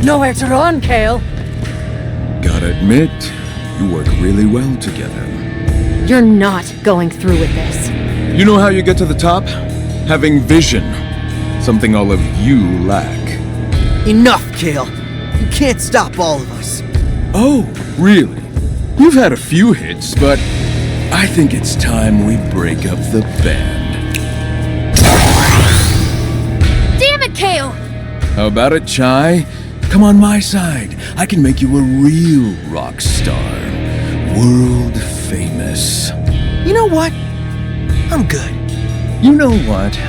Nowhere to run, Kale. Gotta admit, you work really well together. You're not going through with this. You know how you get to the top? Having vision. Something all of you lack. Enough, Kale. You can't stop all of us. Oh, really? You've had a few hits, but I think it's time we break up the band. Damn it, Kale! How about it, Chai? Come on my side. I can make you a real rock star. World famous. You know what? I'm good. You know what?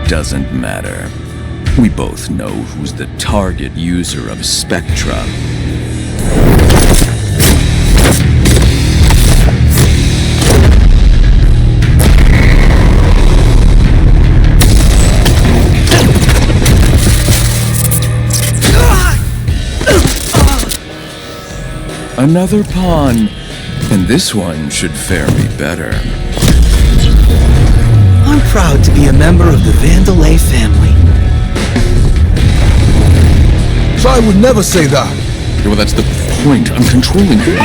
Doesn't matter. We both know who's the target user of Spectra. Another pawn And this one should fare me better. I'm proud to be a member of the Vandelay family. So I would never say that. Yeah, well, that's the point. I'm controlling you.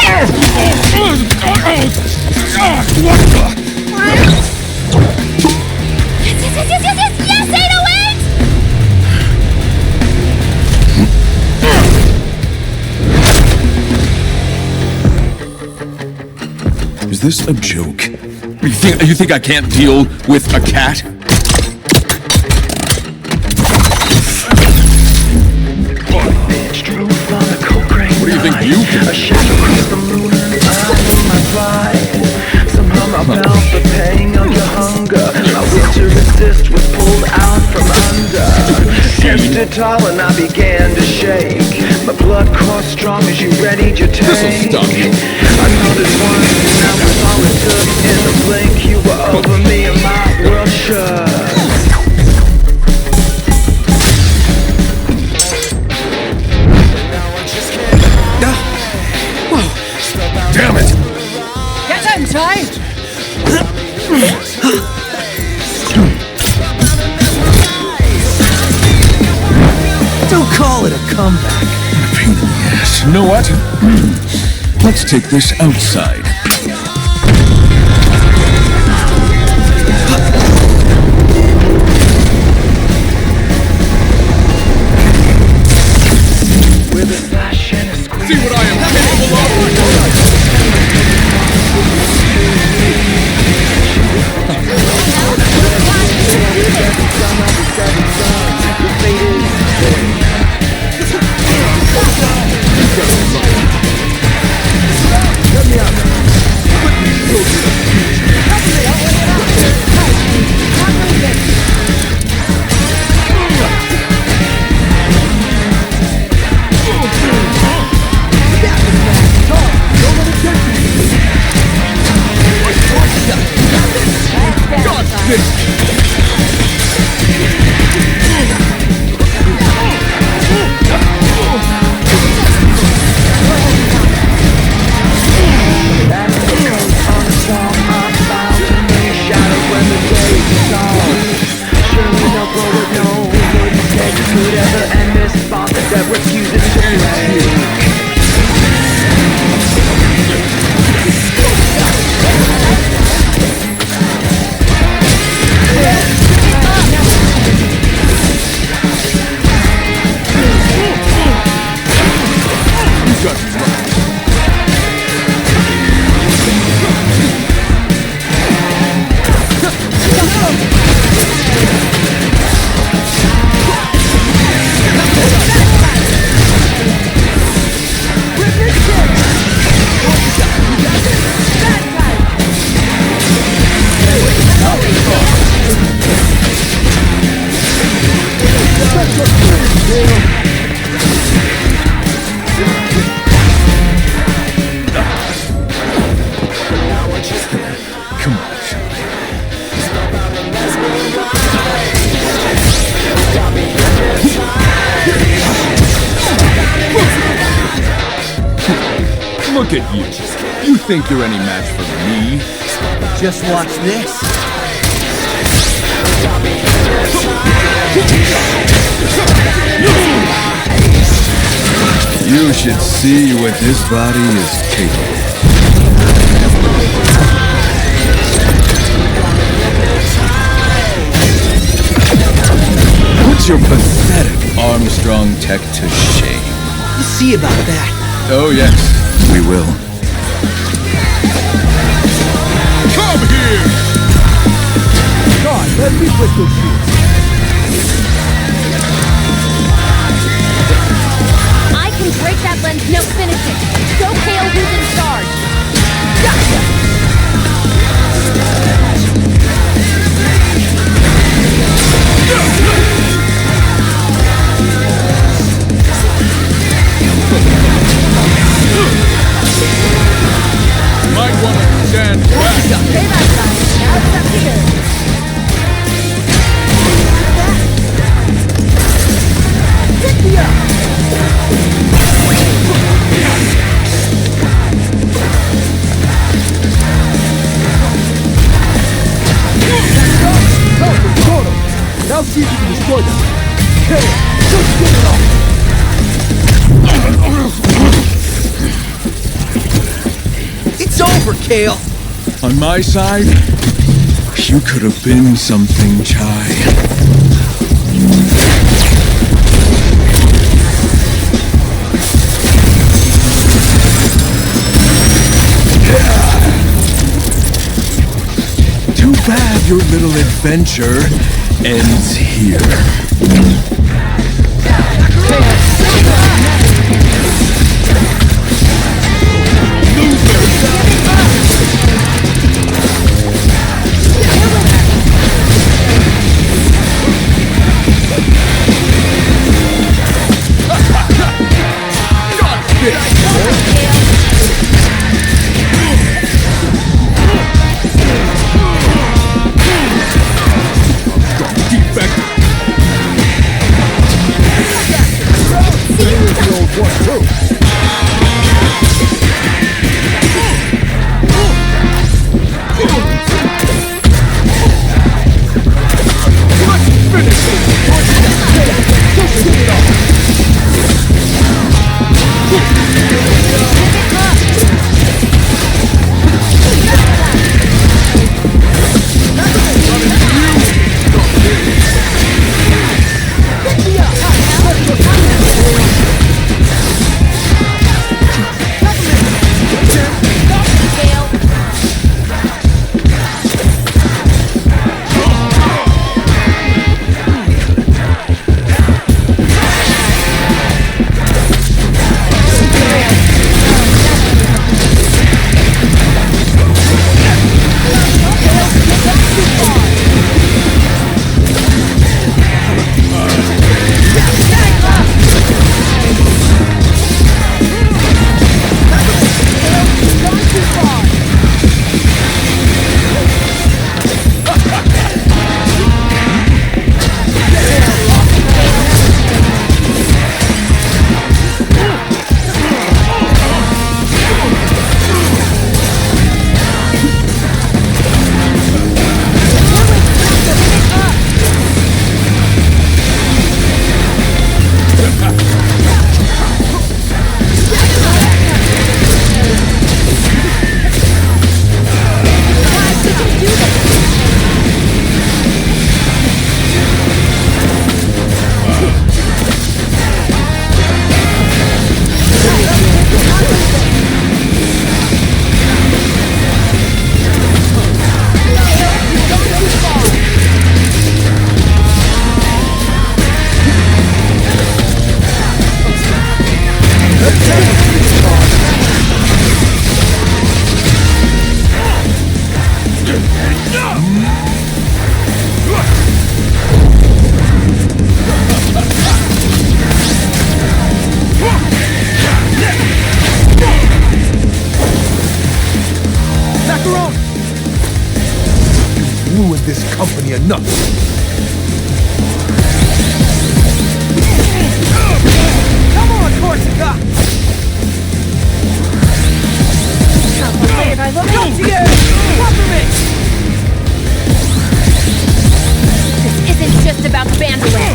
Is this a joke? You think I can't deal with a cat? What do you think you can? A shadow across the moon, my pride. Somehow I felt the pain of your hunger. My will to resist was pulled out from under. Tested tall and I began to shake. My blood coursed strong as you readied your tank. This'll stop you. I noticed once, and that was all it took. In the blink, you were over me and my world shut. Damn it! Get him, Ty! Don't call it a comeback. Pain in the ass. You know what? Let's take this outside. See what I am capable of! Look at you. You think you're any match for me? Just watch this. You should see what this body is capable of. Put your pathetic Armstrong tech to shame. We'll see about that. Oh yes, we will. Come here! God, let me put those shoes. I can break that lens. No, finish it. Show Kale who's in charge. Gotcha! Might want to stand back. Stay back, guys. Now it's up to you. Now see if you can destroy them. Kale, just get it off! It's over, Kale! On my side, you could have been something, Chai. Too bad your little adventure ends here. Macaron! You've ruined this company enough. Come on, Korsica! Can't believe I look up to you! Peppermint! This isn't just about Vandelay.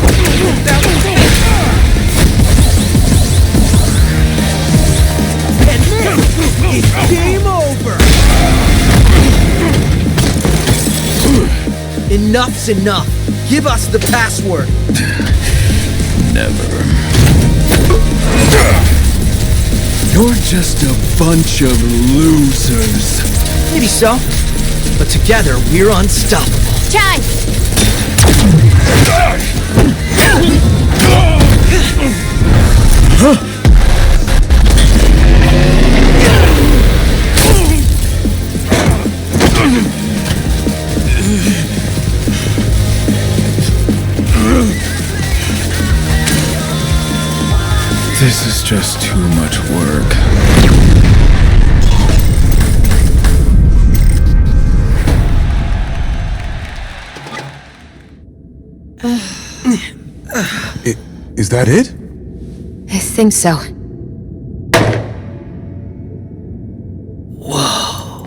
And this is game over! Enough's enough. Give us the password. Never. You're just a bunch of losers. Maybe so. But together, we're unstoppable. Chai! This is just too much work. Is that it? I think so. Whoa.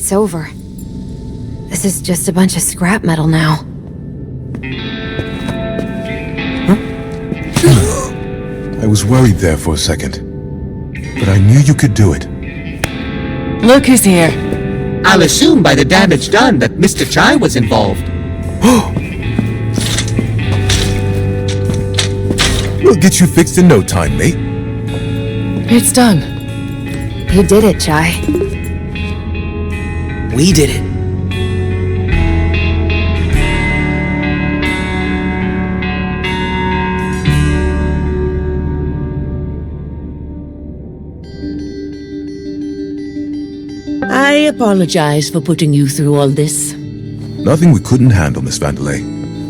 it's over. This is just a bunch of scrap metal now. I was worried there for a second, but I knew you could do it. Look who's here. I'll assume by the damage done that Mr. Chai was involved. We'll get you fixed in no time, mate. It's done. You did it, Chai. We did it. I apologize for putting you through all this. Nothing we couldn't handle, Miss Vandelay.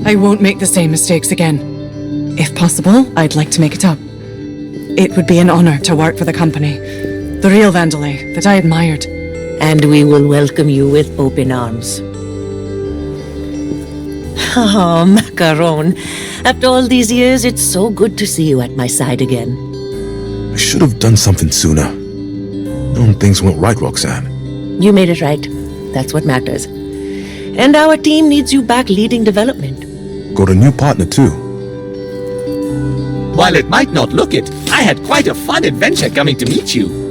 I won't make the same mistakes again. If possible, I'd like to make it up. It would be an honor to work for the company. The real Vandelay that I admired. And we will welcome you with open arms. Oh, Macaron. After all these years, it's so good to see you at my side again. I should have done something sooner. Known things went right, Roxanne. You made it right. That's what matters. And our team needs you back leading development. Got a new partner, too. While it might not look it, I had quite a fun adventure coming to meet you.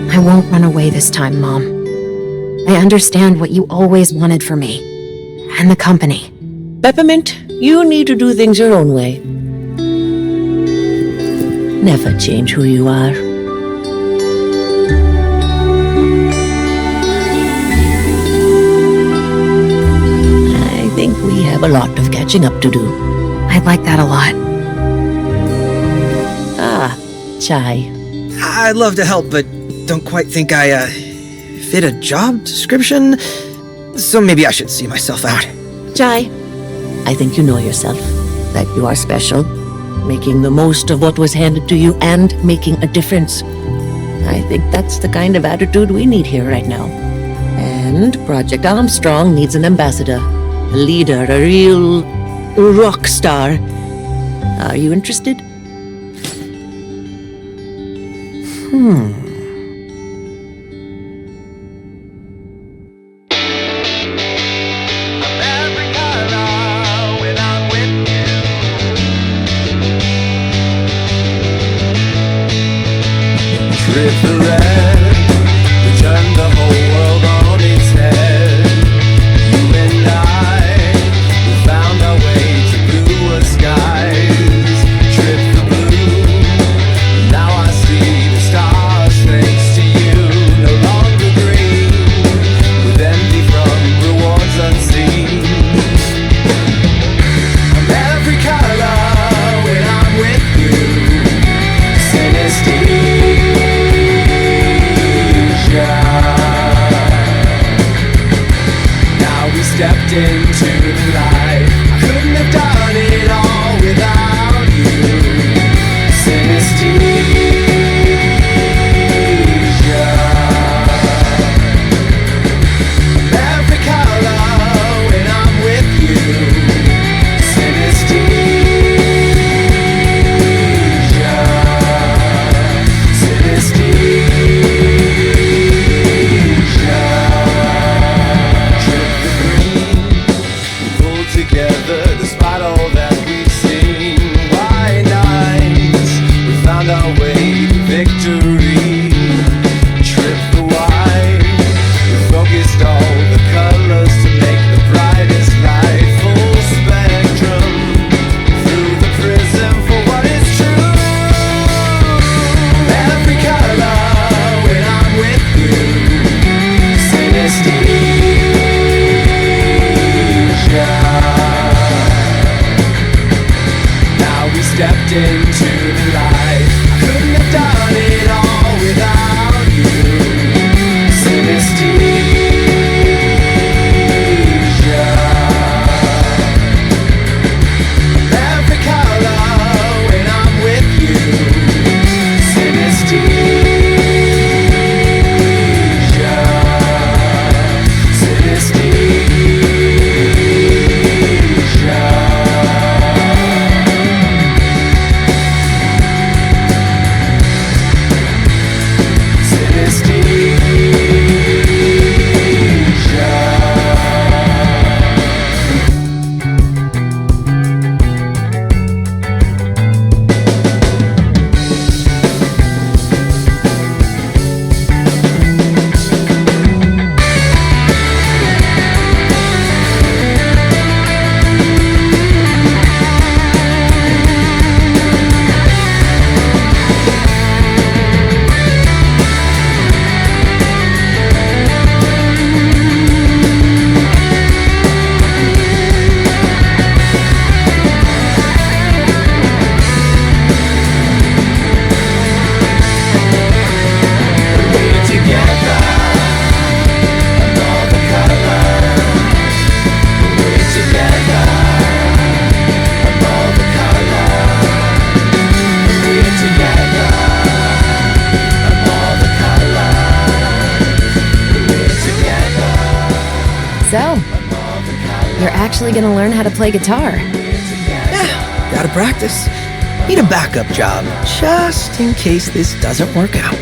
I won't run away this time, Mom. I understand what you always wanted for me. And the company. Peppermint, you need to do things your own way. Never change who you are. I think we have a lot of catching up to do. I'd like that a lot. Ah, Chai. I'd love to help, but don't quite think I, fit a job description. So maybe I should see myself out. Chai, I think you know yourself, that you are special, making the most of what was handed to you and making a difference. I think that's the kind of attitude we need here right now. And Project Armstrong needs an ambassador, a leader, a real rock star. Are you interested? you're actually gonna learn how to play guitar. Yeah, gotta practice. Need a backup job, just in case this doesn't work out.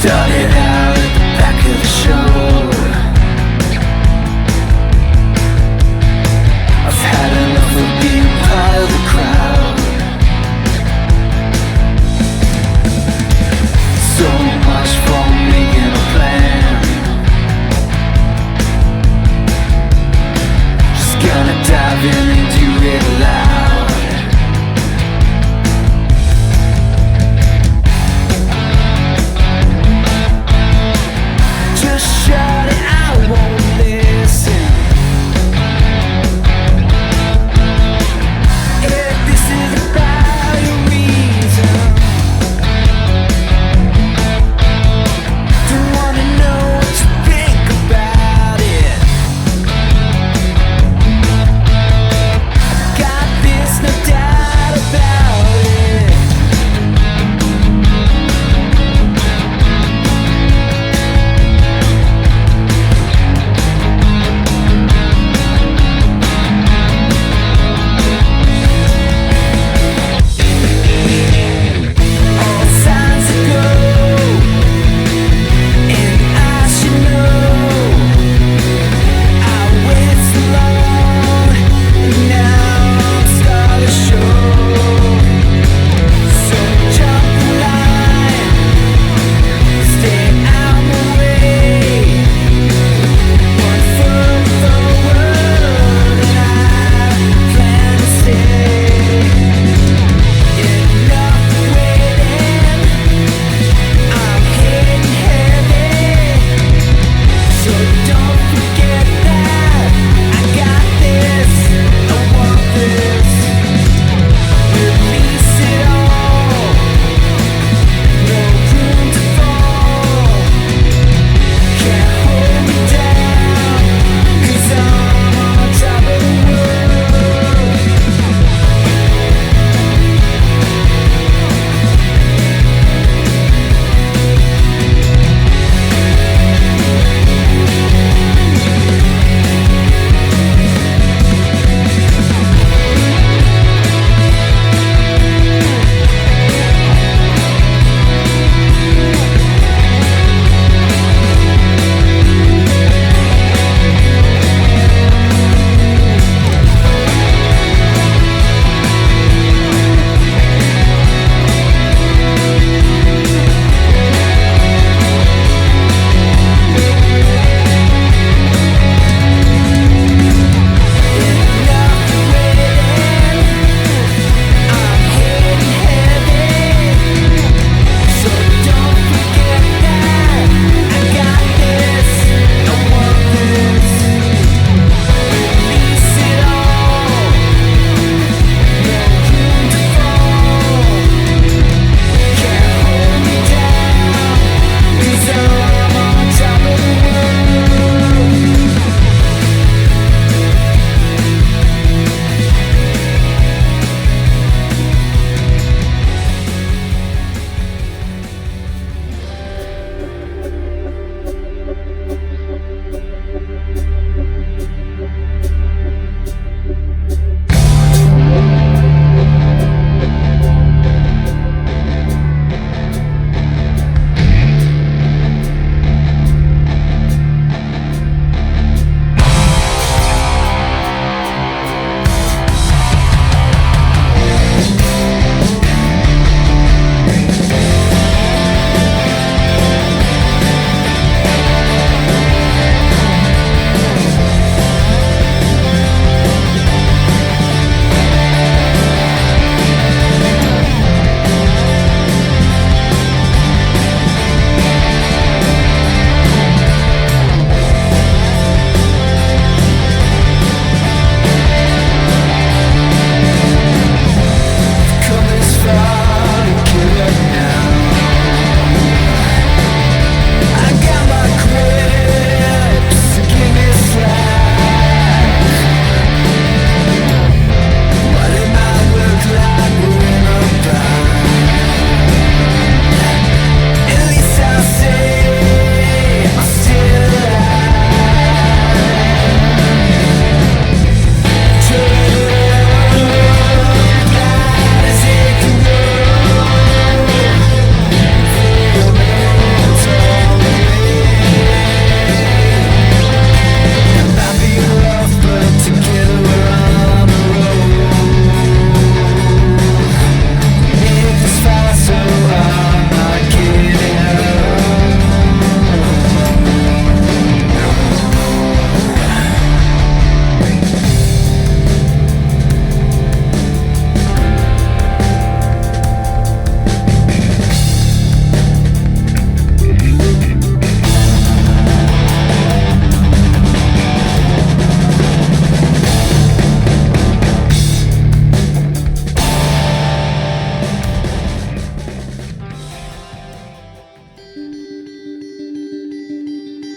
Started out at the back of the show. I've had enough of being part of the crowd. So much for making a plan. Just gonna dive in and do it loud. Just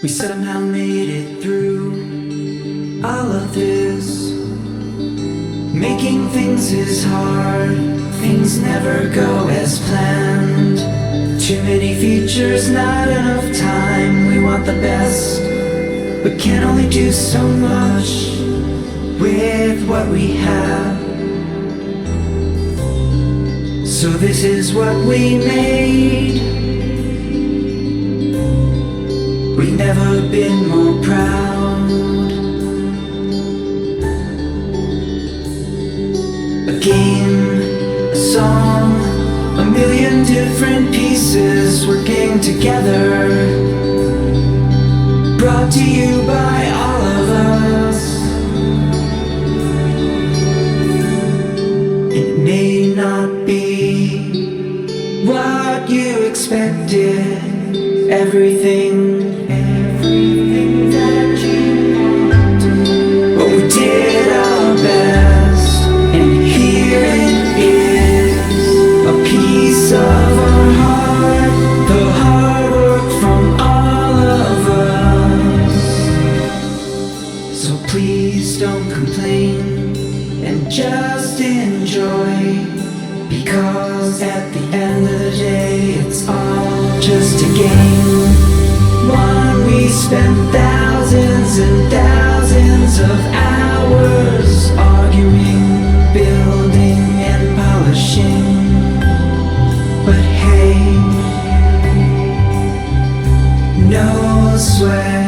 We somehow made it through all of this. Making things is hard, things never go as planned. Too many features, not enough time. We want the best, but can only do so much with what we have. So this is what we made. We've never been more proud. A game, a song, a million different pieces working together. Brought to you by all of us. It may not be what you expected. Everything that you want. But we did our best, and here it is, a piece of our heart, the hard work from all of us. So please don't complain, and just enjoy, because at the end of the day, it's all just a game. One we spent thousands and thousands of hours arguing, building and polishing. But hey, no sweat.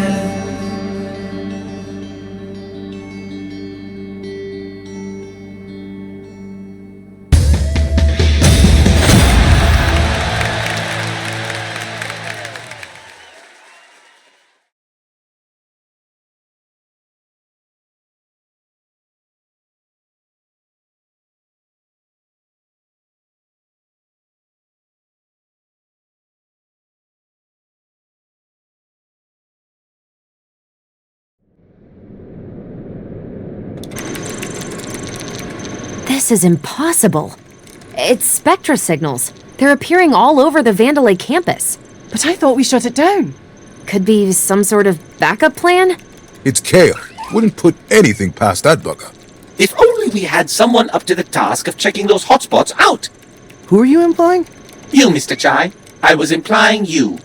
This is impossible. It's Spectra signals. They're appearing all over the Vandelay campus. But I thought we shut it down. Could be some sort of backup plan? It's Kale. Wouldn't put anything past that bugger. If only we had someone up to the task of checking those hotspots out. Who are you implying? You, Mr. Chai. I was implying you.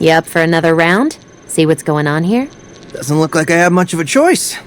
You up for another round? See what's going on here? Doesn't look like I have much of a choice.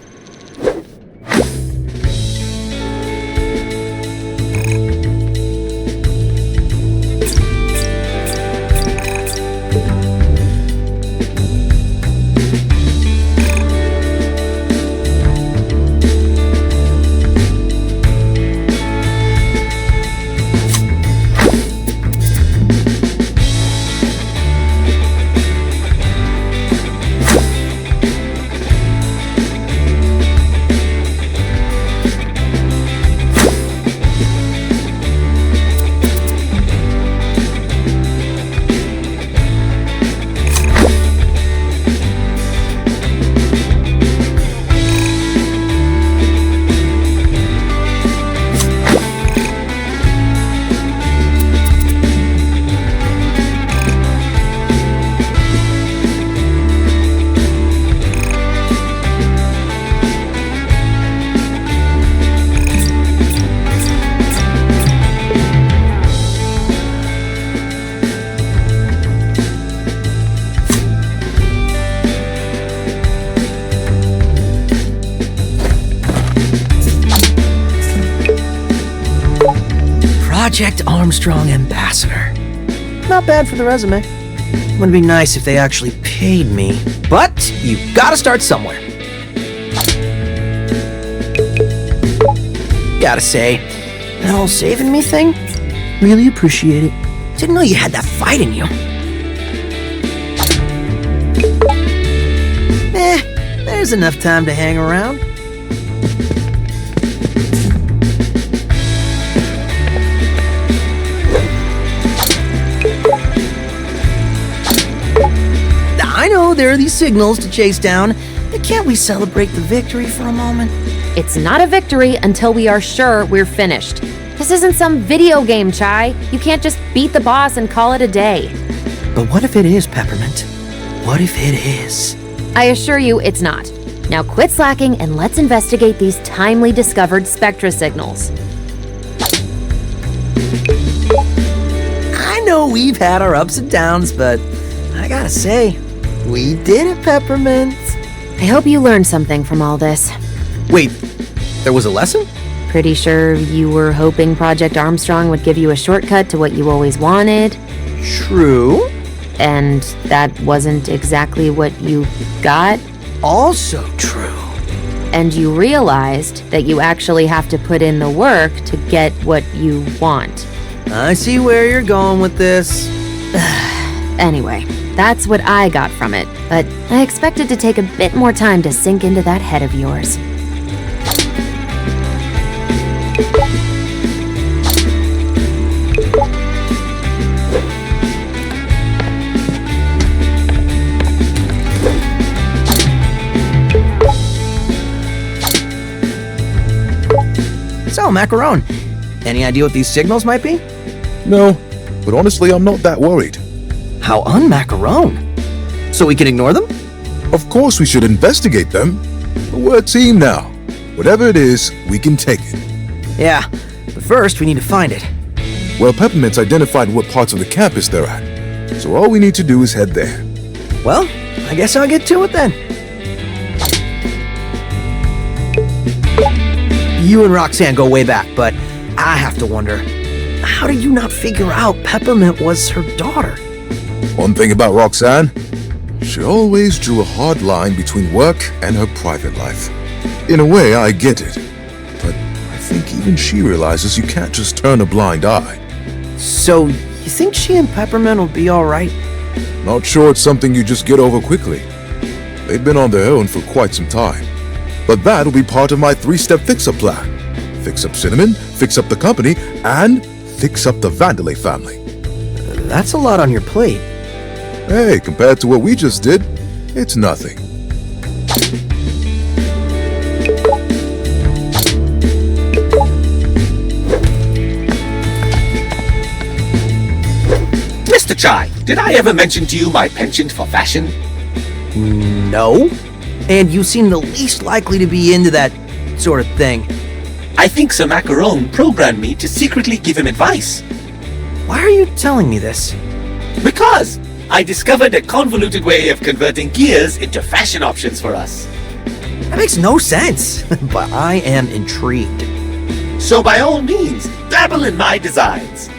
Project Armstrong Ambassador. Not bad for the resume. Would be nice if they actually paid me. But you gotta start somewhere. Gotta say, that whole saving me thing, really appreciate it. Didn't know you had that fight in you. There's enough time to hang around. I know there are these signals to chase down, but can't we celebrate the victory for a moment? It's not a victory until we are sure we're finished. This isn't some video game, Chai. You can't just beat the boss and call it a day. But what if it is, Peppermint? what if it is? I assure you it's not. Now quit slacking and let's investigate these timely discovered Spectra signals. I know we've had our ups and downs, but I gotta say, we did it, Peppermint. I hope you learned something from all this. Wait, there was a lesson? Pretty sure you were hoping Project Armstrong would give you a shortcut to what you always wanted. True. And that wasn't exactly what you got. Also true. And you realized that you actually have to put in the work to get what you want. I see where you're going with this. Anyway, that's what I got from it, but I expected to take a bit more time to sink into that head of yours. So, Macaron, any idea what these signals might be? No, but honestly, I'm not that worried. How un-Macaron? So we can ignore them? Of course we should investigate them. But we're a team now. Whatever it is, we can take it. Yeah, but first we need to find it. Well, Peppermint's identified what parts of the campus they're at. So all we need to do is head there. Well, I guess I'll get to it then. You and Roxanne go way back, but I have to wonder, how did you not figure out Peppermint was her daughter? One thing about Roxanne, she always drew a hard line between work and her private life. In a way, I get it, but I think even she realizes you can't just turn a blind eye. So, you think she and Peppermint will be alright? Not sure it's something you just get over quickly. They've been on their own for quite some time. But that'll be part of my 3-step fix-up plan. Fix up CNMN, fix up the company, and fix up the Vandelay family. That's a lot on your plate. Hey, compared to what we just did, it's nothing. Mr. Chai, did I ever mention to you my penchant for fashion? No. And you seem the least likely to be into that sort of thing. I think Sir Macaron programmed me to secretly give him advice. Why are you telling me this? Because I discovered a convoluted way of converting gears into fashion options for us. That makes no sense, but I am intrigued. So by all means, dabble in my designs.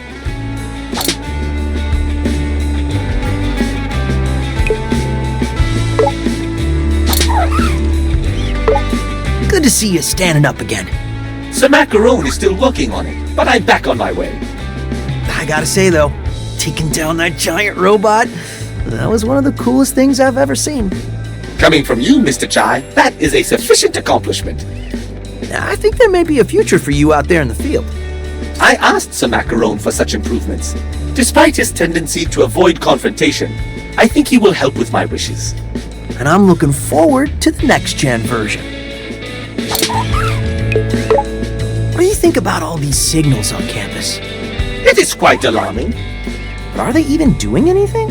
Good to see you standing up again. Sir Macaron is still working on it, but I'm back on my way. I gotta say though, taking down that giant robot, that was one of the coolest things I've ever seen. Coming from you, Mr. Chai, that is a sufficient accomplishment. I think there may be a future for you out there in the field. I asked Sir Macaron for such improvements. Despite his tendency to avoid confrontation, I think he will help with my wishes. And I'm looking forward to the next-gen version. What do you think about all these signals on campus? It is quite alarming. But are they even doing anything?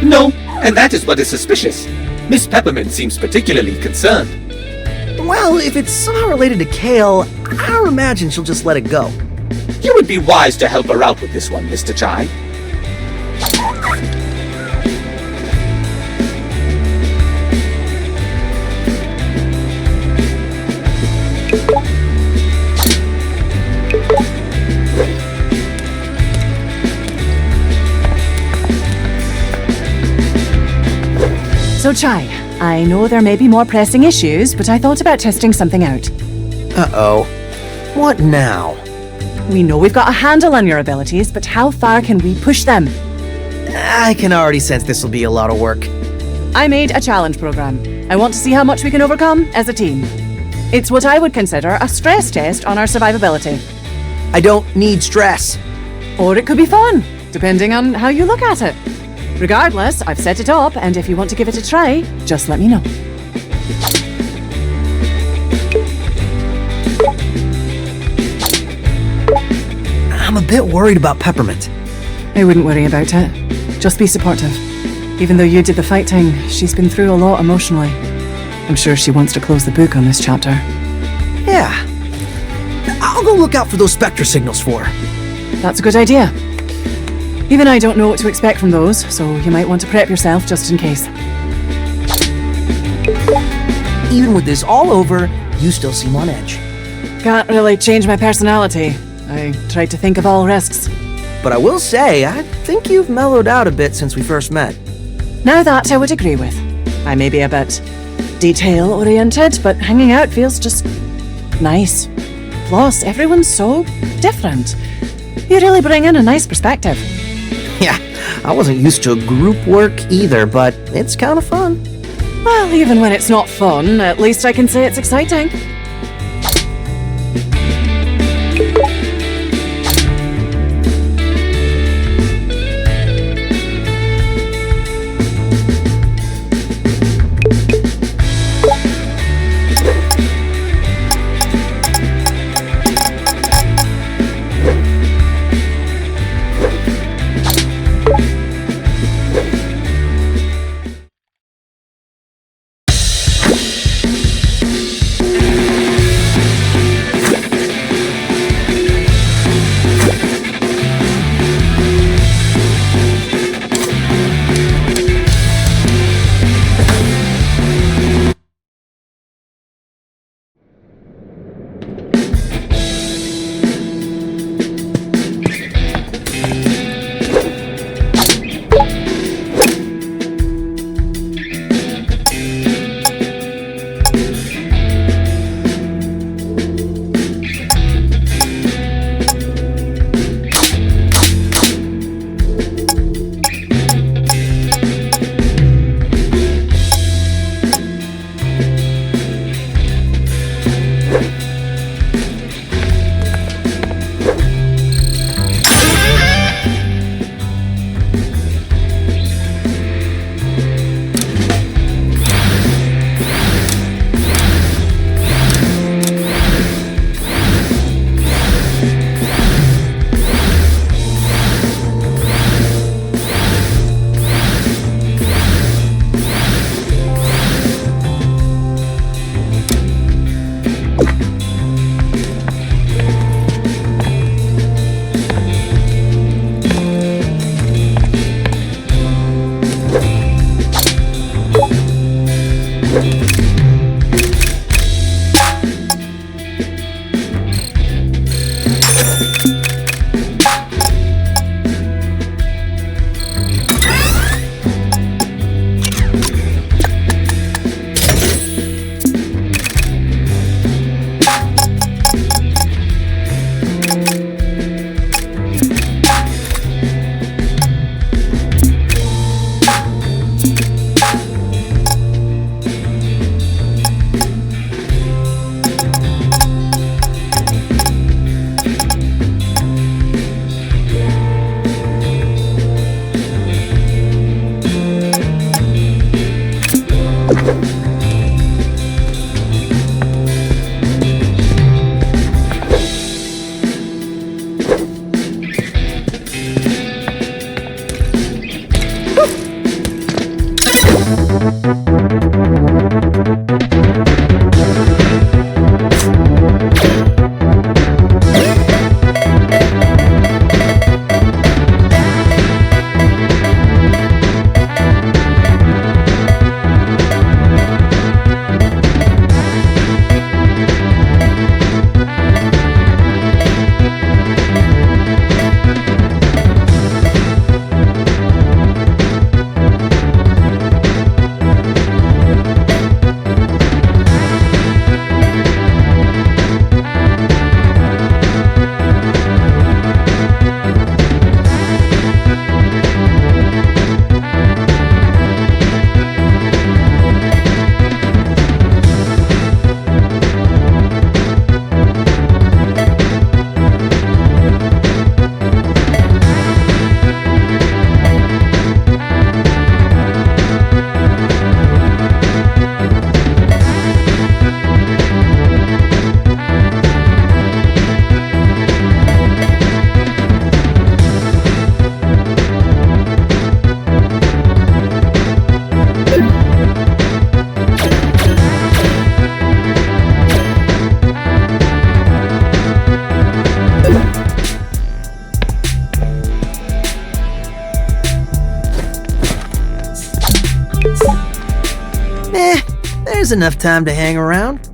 No, and that is what is suspicious. Miss Peppermint seems particularly concerned. Well, if it's somehow related to Kale, I don't imagine she'll just let it go. You would be wise to help her out with this one, Mr. Chai. So, Chai, I know there may be more pressing issues, but I thought about testing something out. Uh-oh. What now? We know we've got a handle on your abilities, but how far can we push them? I can already sense this will be a lot of work. I made a challenge program. I want to see how much we can overcome as a team. It's what I would consider a stress test on our survivability. I don't need stress. Or it could be fun, depending on how you look at it. Regardless, I've set it up, and if you want to give it a try, just let me know. I'm a bit worried about Peppermint. I wouldn't worry about it. Just be supportive. Even though you did the fighting, she's been through a lot emotionally. I'm sure she wants to close the book on this chapter. Yeah. I'll go look out for those Spectra signals for her. That's a good idea. Even I don't know what to expect from those, so you might want to prep yourself just in case. Even with this all over, you still seem on edge. Can't really change my personality. I tried to think of all risks. But I will say, I think you've mellowed out a bit since we first met. Now that I would agree with. I may be a bit detail-oriented, but hanging out feels just nice. Plus, everyone's so different. You really bring in a nice perspective. Yeah, I wasn't used to group work either, but it's kind of fun. Well, even when it's not fun, at least I can say it's exciting. There's enough time to hang around.